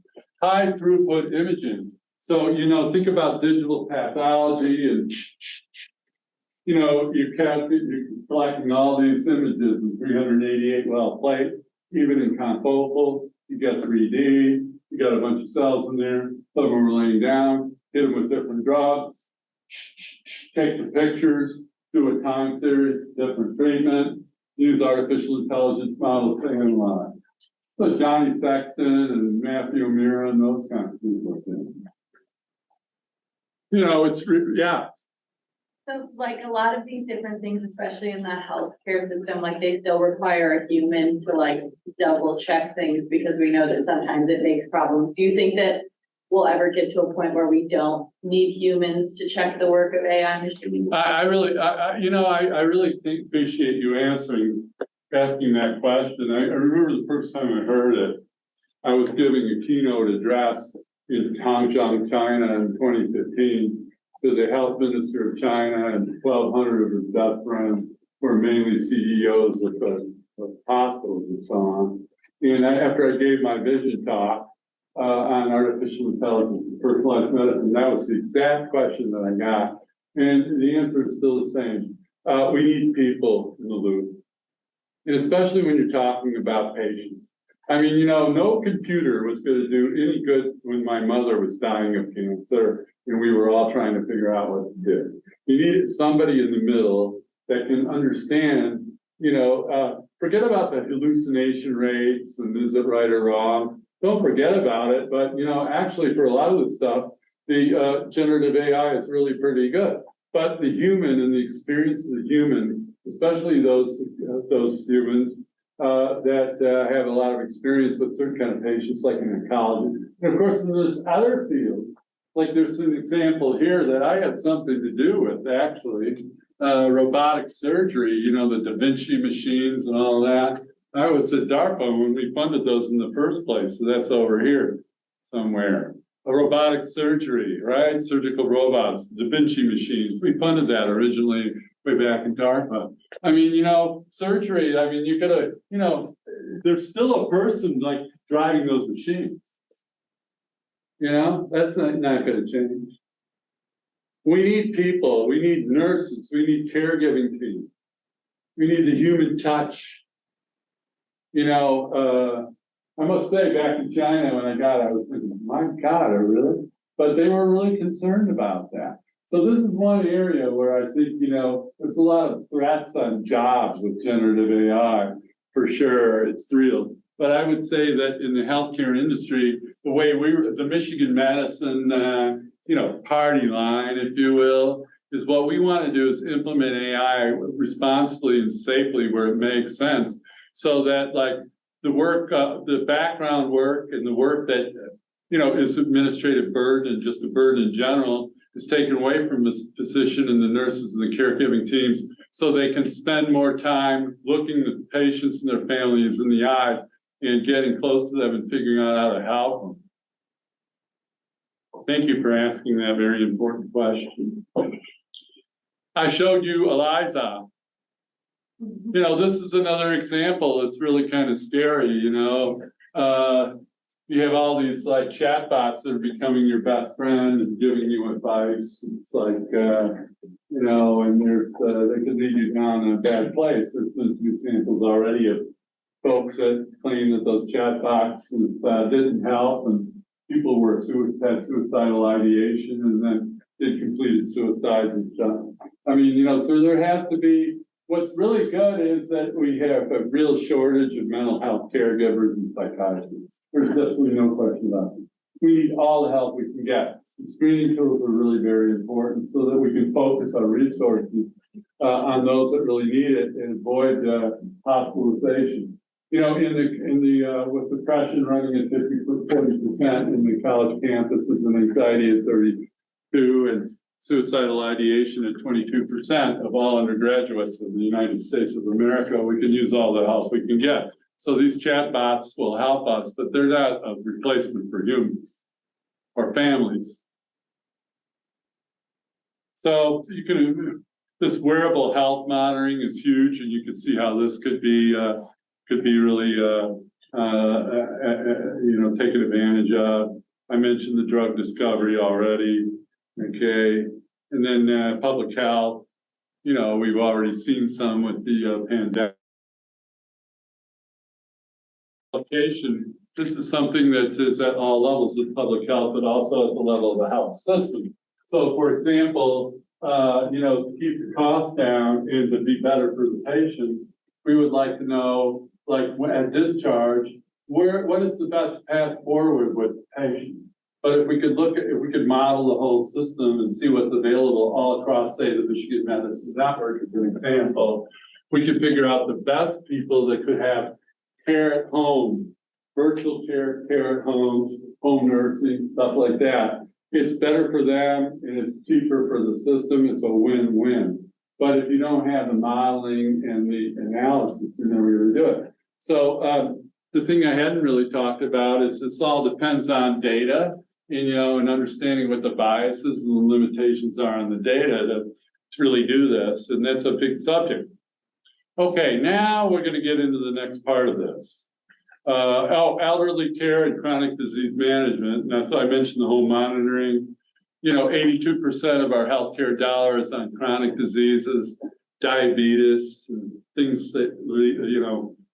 high throughput imaging. So, you know, think about digital pathology and, you know, you're collecting all these images in 388 well plate, even in confocal, you got 3D, you got a bunch of cells in there, some of them are laying down, hit them with different drugs, take the pictures, do a time series, different treatment, use artificial intelligence models to analyze. So Johnny Sexton and Matthew O'Meara and those kinds of people. You know, it's, yeah. So like a lot of these different things, especially in the healthcare system, like they still require a human to double check things because we know that sometimes it makes problems. Do you think that we'll ever get to a point where we don't need humans to check the work of AI machines? I really appreciate you answering asking that question. I remember the first time I heard it, I was giving a keynote address in Hangzhou, China in 2015 to the health minister of China, and 1,200 of his best friends were mainly CEOs of hospitals and so on. And after I gave my vision talk on artificial intelligence and personalized medicine, that was the exact question that I got. And the answer is still the same. We need people in the loop. And especially when you're talking about patients. I mean, no computer was going to do any good when my mother was dying of cancer and we were all trying to figure out what to do. You needed somebody in the middle that can understand, forget about the hallucination rates and is it right or wrong. Don't forget about it. But, actually for a lot of the stuff, the generative AI is really pretty good. But the human and the experience of the human, especially those humans that have a lot of experience with certain kind of patients, like in oncology. And of course, there's other fields. Like there's an example here that I had something to do with, actually, robotic surgery, the Da Vinci machines and all that. I was at DARPA when we funded those in the first place, so that's over here somewhere. A robotic surgery, right? Surgical robots, Da Vinci machines. We funded that originally way back in DARPA. I mean, surgery, I mean, you gotta, there's still a person like driving those machines. That's not gonna change. We need people, we need nurses, we need caregiving teams. We need the human touch. I must say, back in China when I got it, I was thinking, my God, really? But they were really concerned about that. So this is one area where I think, there's a lot of threats on jobs with generative AI, for sure, it's real. But I would say that in the healthcare industry, the way the Michigan medicine, party line, if you will, is what we want to do is implement AI responsibly and safely where it makes sense. So that the work, the background work and the work that, is administrative burden and just a burden in general is taken away from the physician and the nurses and the caregiving teams so they can spend more time looking the patients and their families in the eyes and getting close to them and figuring out how to help them. Thank you for asking that very important question. I showed you Eliza. This is another example. It's really kind of scary, you have all these chatbots that are becoming your best friend and giving you advice. It's and they can lead you down a bad place. There's been some examples already of folks that claim that those chatbots didn't help and people had suicidal ideation and then did completed suicide and stuff. I mean, so there has to be. What's really good is that we have a real shortage of mental health caregivers and psychiatrists. There's absolutely no question about it. We need all the help we can get. The screening tools are really very important so that we can focus our resources on those that really need it and avoid hospitalization. With depression running at 40% in the college campuses and anxiety at 32% and suicidal ideation at 22% of all undergraduates in the United States of America, we can use all the help we can get. So these chatbots will help us, but they're not a replacement for humans or families. So this wearable health monitoring is huge, and you can see how this could be really, taken advantage of. I mentioned the drug discovery already. Okay, and then public health, we've already seen some with the pandemic. Application, this is something that is at all levels of public health, but also at the level of the health system. So, for example, to keep the costs down and to be better for the patients, we would like to know, at discharge, what is the best path forward with the patient? But if we could model the whole system and see what's available all across, say, the Michigan Medicine Network as an example, we could figure out the best people that could have care at home, virtual care at home, home nursing, stuff like that. It's better for them and it's cheaper for the system. It's a win-win. but if you don't have the modeling and the analysis, you're never gonna do it. So, the thing I hadn't really talked about is this all depends on data, and understanding what the biases and the limitations are on the data to really do this, and that's a big subject. Okay, now we're gonna get into the next part of this. Elderly care and chronic disease management, and that's why I mentioned the home monitoring. 82% of our healthcare dollars on chronic diseases, diabetes, and things that,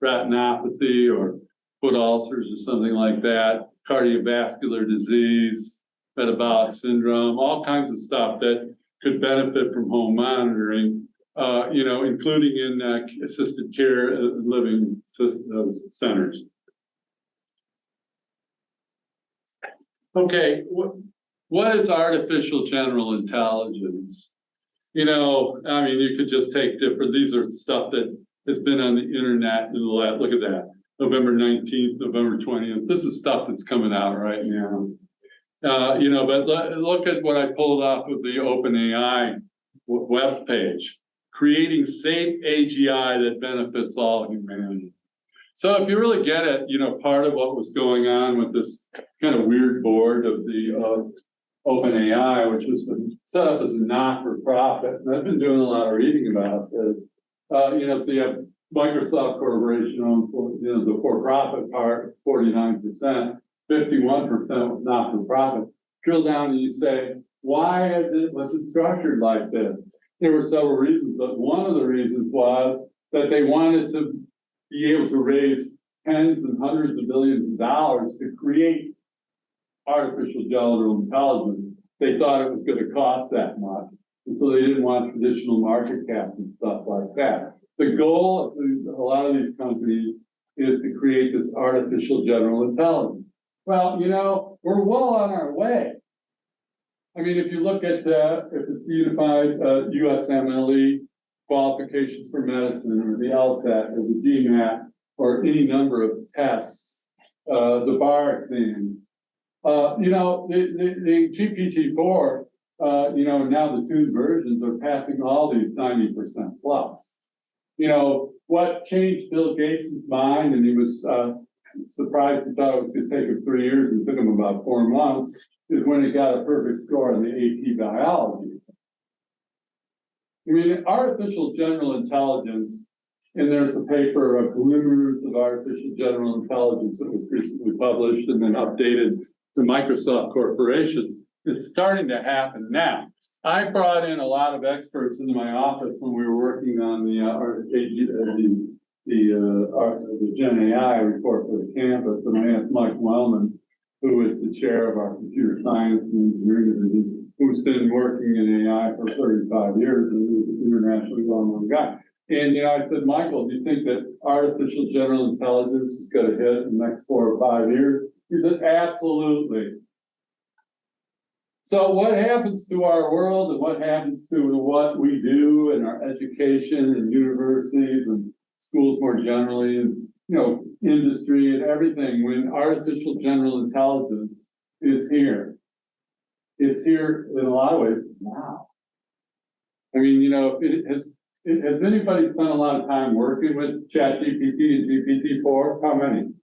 retinopathy or foot ulcers or something like that, cardiovascular disease, metabolic syndrome, all kinds of stuff that could benefit from home monitoring, including in assisted care living centers. Okay, what is artificial general intelligence? You could just take these are stuff that has been on the internet in the last, look at that, November 19th, November 20th. This is stuff that's coming out right now. But look at what I pulled off of the OpenAI web page, creating safe AGI that benefits all humanity. So if you really get it, part of what was going on with this kind of weird board of the OpenAI, which was set up as a not-for-profit, and I've been doing a lot of reading about this. So you have Microsoft Corporation on, the for-profit part, it's 49%, 51% was not-for-profit. Drill down and you say, why was it structured like this? There were several reasons, but one of the reasons was that they wanted to be able to raise tens and hundreds of billions of dollars to create artificial general intelligence. They thought it was going to cost that much. And so they didn't want traditional market caps and stuff like that. The goal of a lot of these companies is to create this artificial general intelligence. Well, we're well on our way. I mean, if you look at if it's the unified USMLE qualifications for medicine, or the LSAT, or the GMAT, or any number of tests, the bar exams, the GPT-4, now the tuned versions are passing all these 90% plus. What changed Bill Gates' mind, and he was surprised he thought it was going to take him 3 years and took him about 4 months, is when he got a perfect score on the AP biology. I mean, artificial general intelligence, and there's a paper of glimmers of artificial general intelligence that was recently published and then updated to Microsoft Corporation, is starting to happen now. I brought in a lot of experts into my office when we were working on the Gen AI report for the campus, and I asked Mike Wellman, who is the chair of our computer science and engineering division, who's been working in AI for 35 years and is an internationally well-known guy. And I said, Michael, do you think that artificial general intelligence is going to hit in the next 4 or 5 years? He said, absolutely. So what happens to our world and what happens to what we do in our education and universities and schools more generally, and industry and everything, when artificial general intelligence is here? It's here in a lot of ways now. I mean, has anybody spent a lot of time working with ChatGPT and GPT-4? How many?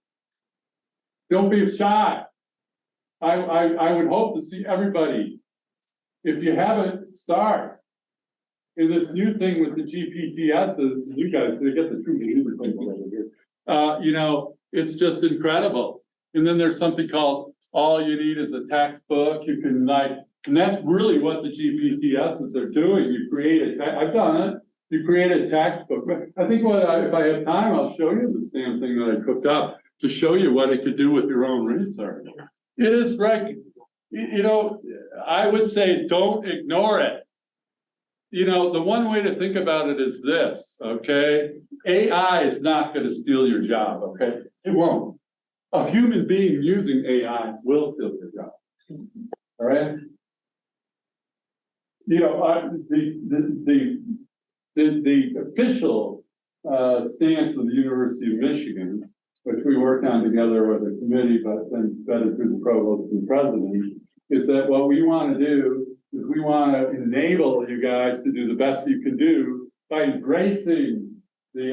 Don't be shy. I would hope to see everybody. If you haven't, start. In this new thing with the GPTSs, you guys, they get the true people over here. It's just incredible. And then there's something called all you need is a textbook. You can and that's really what the GPTSs are doing. You create I've done it. You create a textbook. I think if I have time, I'll show you this damn thing that I cooked up to show you what it could do with your own research. It is right. I would say don't ignore it. The one way to think about it is this, okay? AI is not going to steal your job, okay? It won't. A human being using AI will steal your job, all right? The official stance of the University of Michigan, which we worked on together with a committee, but then vetted through the provost and president, is that what we want to do is we want to enable you guys to do the best you can do by embracing the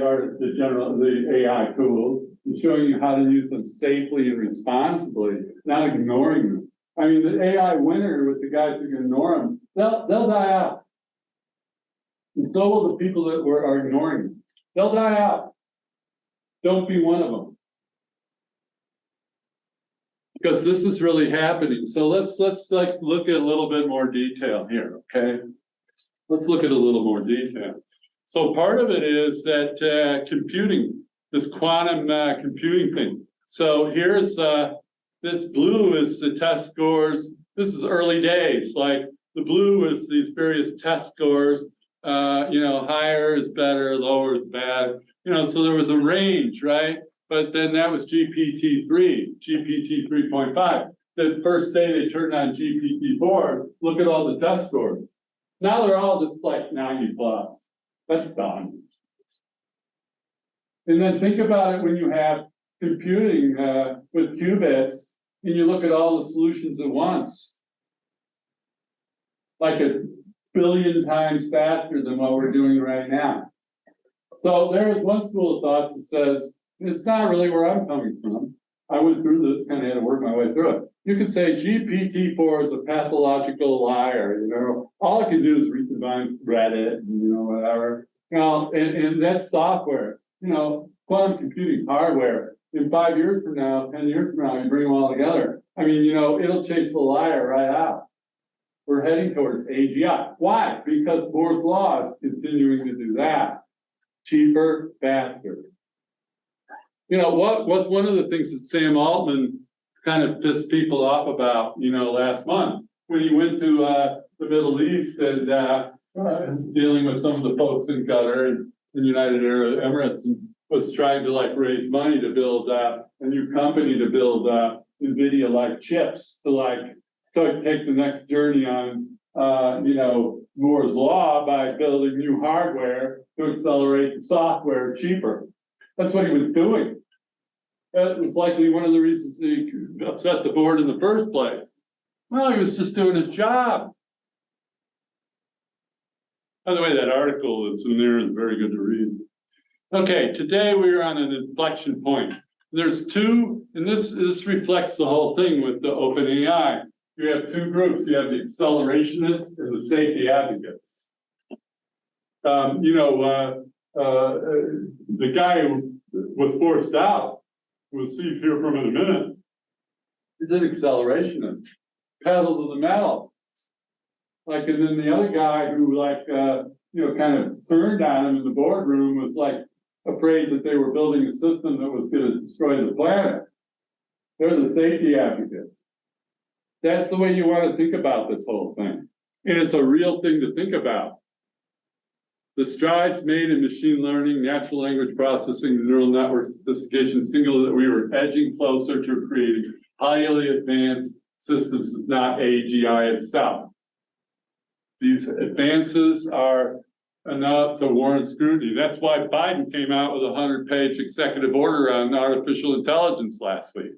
AI tools and showing you how to use them safely and responsibly, not ignoring them. I mean, the AI winner with the guys who can ignore them, they'll die out. And so will the people that are ignoring them. They'll die out. Don't be one of them. Because this is really happening. So let's like look at a little bit more detail here, okay? Let's look at a little more detail. So part of it is that computing, this quantum computing thing. So here's this blue is the test scores. This is early days. Like the blue is these various test scores. You know, higher is better, lower is bad. You know, so there was a range, right? But then that was GPT-3, GPT 3.5. The first day they turned on GPT-4, look at all the test scores. Now they're all just like 90 plus. That's done. And then think about it when you have computing with qubits and you look at all the solutions at once. Like 1 billion times faster than what we're doing right now. So there is one school of thought that says, it's not really where I'm coming from. I went through this, kind of had to work my way through it. You could say GPT-4 is a pathological liar, you know. All it can do is read the vines, Reddit, you know, whatever. You know, and that's software. You know, quantum computing hardware. In 5 years from now, 10 years from now, you bring them all together. I mean, you know, it'll chase the liar right out. We're heading towards AGI. Why? Because Moore's law is continuing to do that. Cheaper, faster. You know, what was one of the things that Sam Altman kind of pissed people off about, you know, last month when he went to the Middle East and dealing with some of the folks in Qatar and United Arab Emirates and was trying to like raise money to build a new company to build NVIDIA like chips to take the next journey on, you know, Moore's law by building new hardware to accelerate the software cheaper. That's what he was doing. That was likely one of the reasons he upset the board in the first place. Well, he was just doing his job. By the way, that article that's in there is very good to read. Okay, today we're on an inflection point. There's two, and this reflects the whole thing with the OpenAI. You have two groups. You have the accelerationists and the safety advocates. You know, the guy who was forced out, we'll see hear from in a minute, is an accelerationist, pedal to the metal. Like, and then the other guy who you know, kind of turned on him in the boardroom was like afraid that they were building a system that was going to destroy the planet. They're the safety advocates. That's the way you want to think about this whole thing. And it's a real thing to think about. The strides made in machine learning, natural language processing, neural network sophistication signal that we were edging closer to creating highly advanced systems, not AGI itself. These advances are enough to warrant scrutiny. That's why Biden came out with a 100-page executive order on artificial intelligence last week.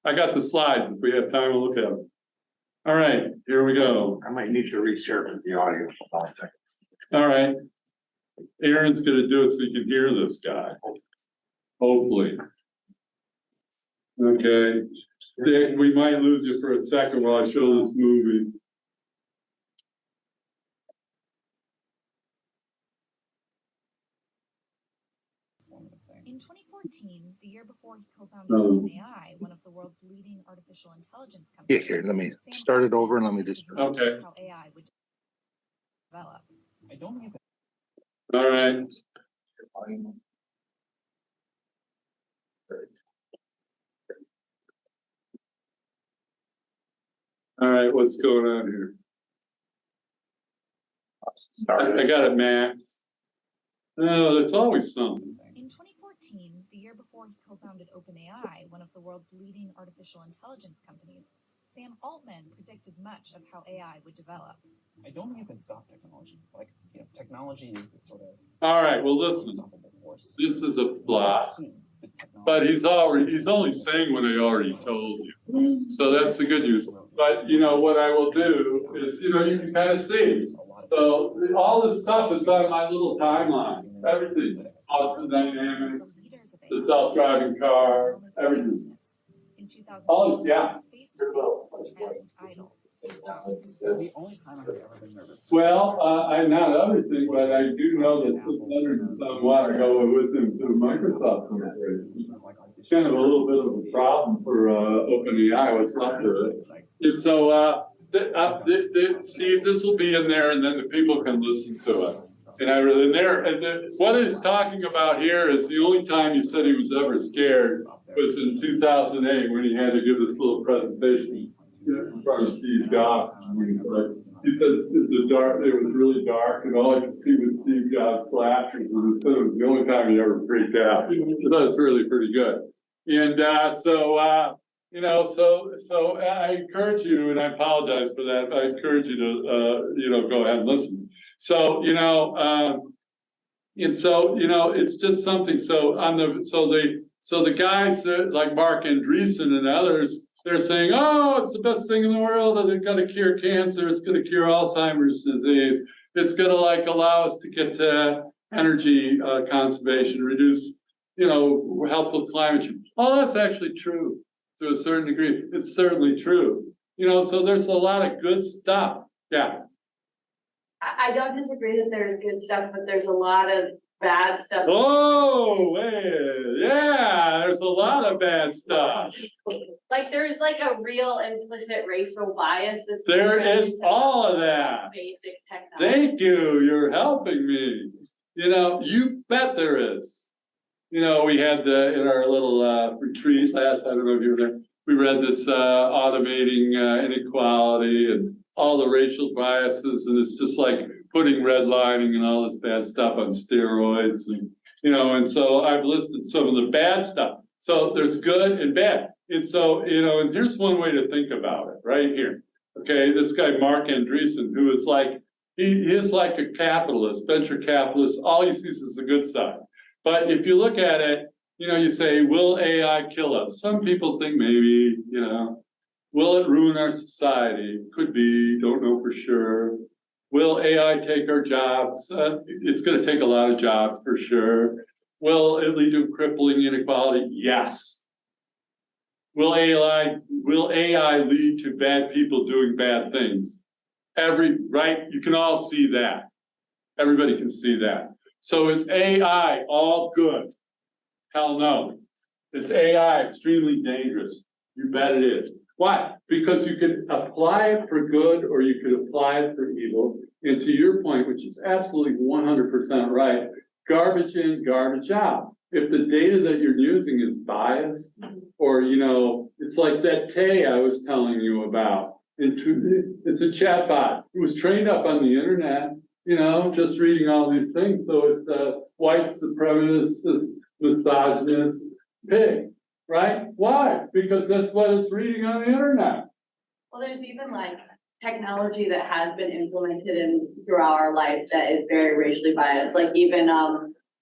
I got the slides. If we have time, we'll look at them. All right, here we go. I might need to reshare the audio for 5 seconds. All right. Aaron's going to do it so you can hear this guy. Hopefully. Okay. Dick, we might lose you for a second while I show this movie. In 2014, the year before he co-founded OpenAI, one of the world's leading artificial intelligence Yeah, companies. here, let me start it over and let me just. Okay. How AI would develop. I don't think All right. All right, what's going on here? I got it maxed. No, there's always something. In 2014, the year before he co-founded OpenAI, one of the world's leading artificial intelligence companies, Sam Altman predicted much of how AI would develop. I don't think you can stop technology. Like, you know, technology is this sort of. All right, well, listen, unstoppable force. this is a plot, but he's only saying what I already told you. So that's the good news. but you know, what I will do is, you know, you can kind of see. So all this stuff is on my little timeline, everything, awesome dynamics, the self-driving car, everything. Oh, yeah. The only time I've ever been nervous. Well, I'm not everything, but I do know that 600 and some watt are going with them to Microsoft Corporation. It's kind of a little bit of a problem for OpenAI, what's left of it. And so, see, this will be in there, and then the people can listen to it. And I really, what he's talking about here is the only time he said he was ever scared was in 2008 when he had to give this little presentation in front of Steve Jobs. He said it was really dark, and all I could see was Steve Jobs' flashes, and it was the only time he ever freaked out. So that's really pretty good. And you know, so I encourage you, and I apologize for that, but I encourage you to, you know, go ahead and listen. So, you know, and so, you know, it's just something. So the guys like Mark Andreessen and others, they're saying, oh, it's the best thing in the world, and it's going to cure cancer, it's going to cure Alzheimer's disease, it's going to like allow us to get to energy conservation, reduce, you know, help with climate change. Oh, that's actually true to a certain degree. It's certainly true. You know, so there's a lot of good stuff. Yeah. I don't disagree that there's good stuff, but there's a lot of bad stuff. Oh, yeah, there's a lot of bad stuff. Like there's like a real implicit racial bias that's there is all of that. Basic technology. Thank you, you're helping me. You know, you bet there is. You know, we had in our little retreat last, I don't know if you were there, we read this automating inequality and all the racial biases, and it's just like putting redlining and all this bad stuff on steroids, and you know, and so I've listed some of the bad stuff. So there's good and bad. And so, you know, and here's one way to think about it right here. Okay, this guy Mark Andreessen, who is like, he is like a capitalist, venture capitalist, all he sees is the good side. But if you look at it, you know, you say, will AI kill us? Some people think maybe, you know, will it ruin our society? Could be, don't know for sure. Will AI take our jobs? It's going to take a lot of jobs for sure. Will it lead to crippling inequality? Yes. Will AI lead to bad people doing bad things? Right? You can all see that. Everybody can see that. So is AI all good? Hell no. Is AI extremely dangerous? You bet it is. Why? Because you can apply it for good or you could apply it for evil. And to your point, which is absolutely 100% right, garbage in, garbage out. If the data that you're using is biased, or, you know, it's like that Tay I was telling you about. It's a chatbot. It was trained up on the internet, you know, just reading all these things. So it's a white supremacist, misogynist pig, right? Why? Because that's what it's reading on the internet. Well, there's even like technology that has been implemented throughout our life that is very racially biased. Like even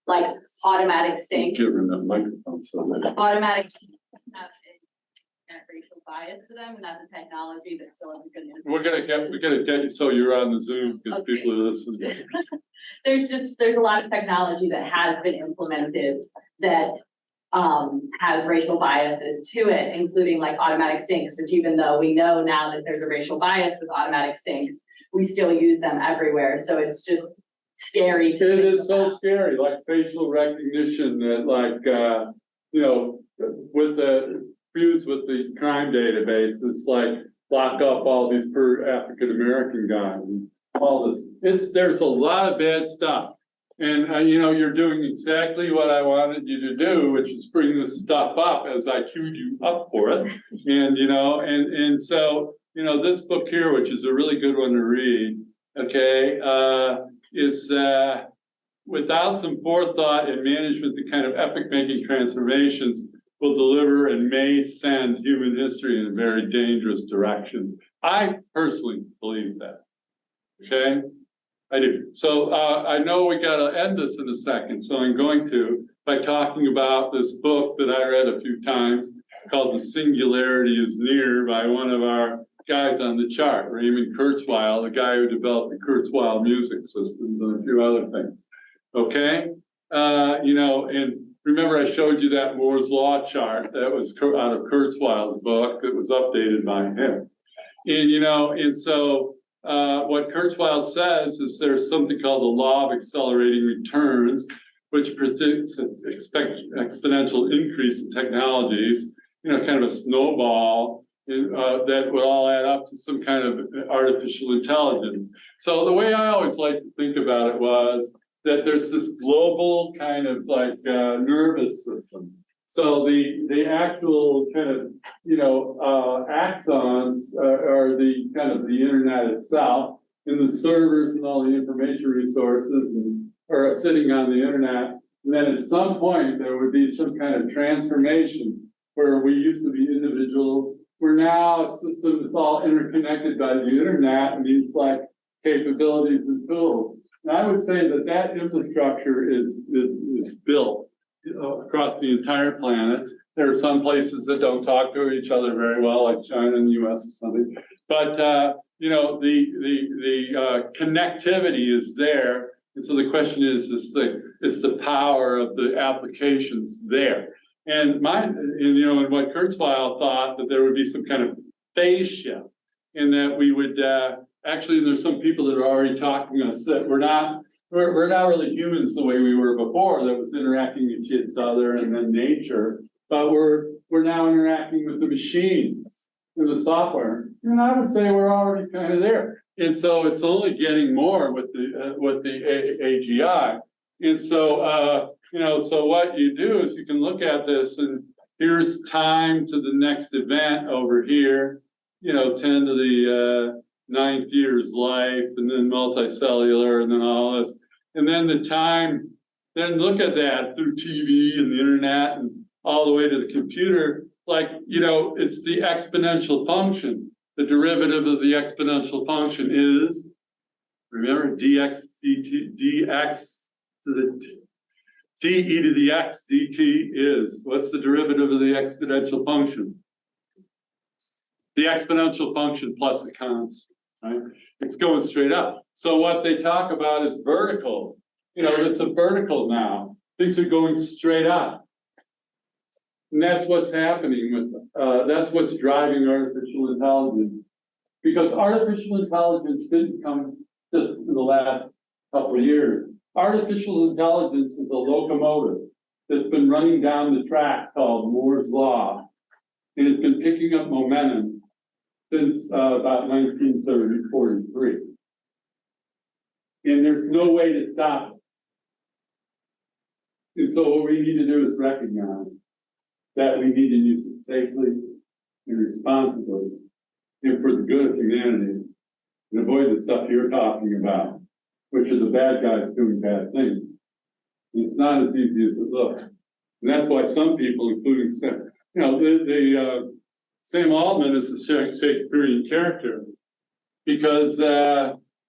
like automatic sinks. Give her that microphone so that automatic have racial bias to them, and that's a technology that still isn't good. we're gonna get you so you're on the Zoom because Okay. people are listening. There's a lot of technology that has been implemented that has racial biases to it, including like automatic sinks, which even though we know now that there's a racial bias with automatic sinks, we still use them everywhere. So it's just scary to It is so scary, like facial recognition that like, you know, fused with the crime database, it's like lock up all these African-American guys and all this. There's a lot of bad stuff. And, you know, you're doing exactly what I wanted you to do, which is bring this stuff up as I queued you up for it. And, you know, and so, you know, this book here, which is a really good one to read, okay, is without some forethought and management, the kind of epic-making transformations will deliver and may send human history in very dangerous directions. I personally believe that, okay? I do. So I know we got to end this in a second, so I'm going to by talking about this book that I read a few times called The Singularity is Near by one of our guys on the chart, Raymond Kurzweil, the guy who developed the Kurzweil music systems and a few other things. Okay, you know, and remember I showed you that Moore's Law chart that was out of Kurzweil's book that was updated by him. And, you know, and so what Kurzweil says is there's something called the law of accelerating returns, which predicts an exponential increase in technologies, you know, kind of a snowball that would all add up to some kind of artificial intelligence. So the way I always like to think about it was that there's this global kind of like nervous system. So the actual kind of, you know, axons are the kind of the internet itself, and the servers and all the information resources are sitting on the internet. And then at some point there would be some kind of transformation where we used to be individuals. We're now a system that's all interconnected by the internet, and these like capabilities and tools. And I would say that that infrastructure is built across the entire planet. There are some places that don't talk to each other very well, like China and the US or something. But you know, the connectivity is there. And so the question is the power of the applications there. And you know, and what Kurzweil thought that there would be some kind of phase shift, and that we would actually, there's some people that are already talking to us that we're not really humans the way we were before, that was interacting with each other and then nature, but we're now interacting with the machines and the software. And I would say we're already kind of there. And so it's only getting more with the AGI. And so you know, so what you do is you can look at this, and here's time to the next event over here, you know, 10 to the 9th year's life, and then multicellular, and then all this. And then the time, then look at that through TV and the internet and all the way to the computer. Like, you know, it's the exponential function. The derivative of the exponential function is, remember, dx to the d to the x dt is, what's the derivative of the exponential function? The exponential function plus a constant, right? It's going straight up. So what they talk about is vertical. You know, it's a vertical now. Things are going straight up. And that's what's happening with, that's what's driving artificial intelligence. Because artificial intelligence didn't come just in the last couple of years. Artificial intelligence is a locomotive that's been running down the track called Moore's Law. And it's been picking up momentum since about 1943. And there's no way to stop it. And so what we need to do is recognize that we need to use it safely and responsibly and for the good of humanity, and avoid the stuff you're talking about, which are the bad guys doing bad things. It's not as easy as it looks. And that's why some people, including Sam, you know, Sam Altman is a Shakespearean character because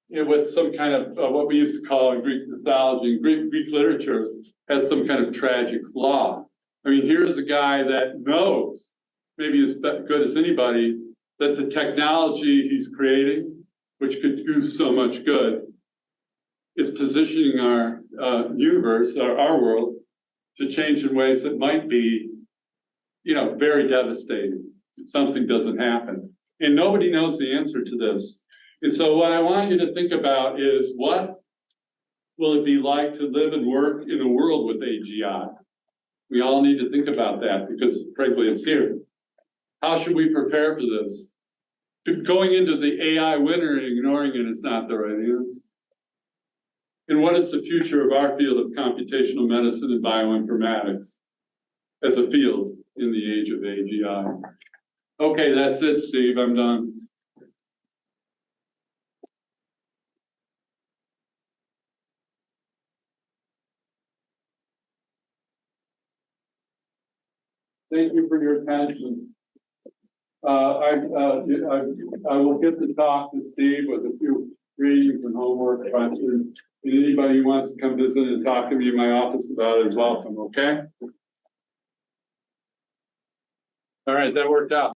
with some kind of what we used to call in Greek mythology, Greek literature, has some kind of tragic flaw. I mean, here's a guy that knows, maybe as good as anybody, that the technology he's creating, which could do so much good, is positioning our universe, our world, to change in ways that might be, you know, very devastating if something doesn't happen. And nobody knows the answer to this. And so what I want you to think about is, what will it be like to live and work in a world with AGI? We all need to think about that because, frankly, it's here. How should we prepare for this? Going into the AI winter and ignoring it is not the right answer. And what is the future of our field of computational medicine and bioinformatics as a field in the age of AGI? Okay, that's it, Steve. I'm done. Thank you for your attention. I will get to talk to Steve with a few readings and homework questions. And anybody who wants to come visit and talk to me in my office about it is welcome, okay? All right, that worked out.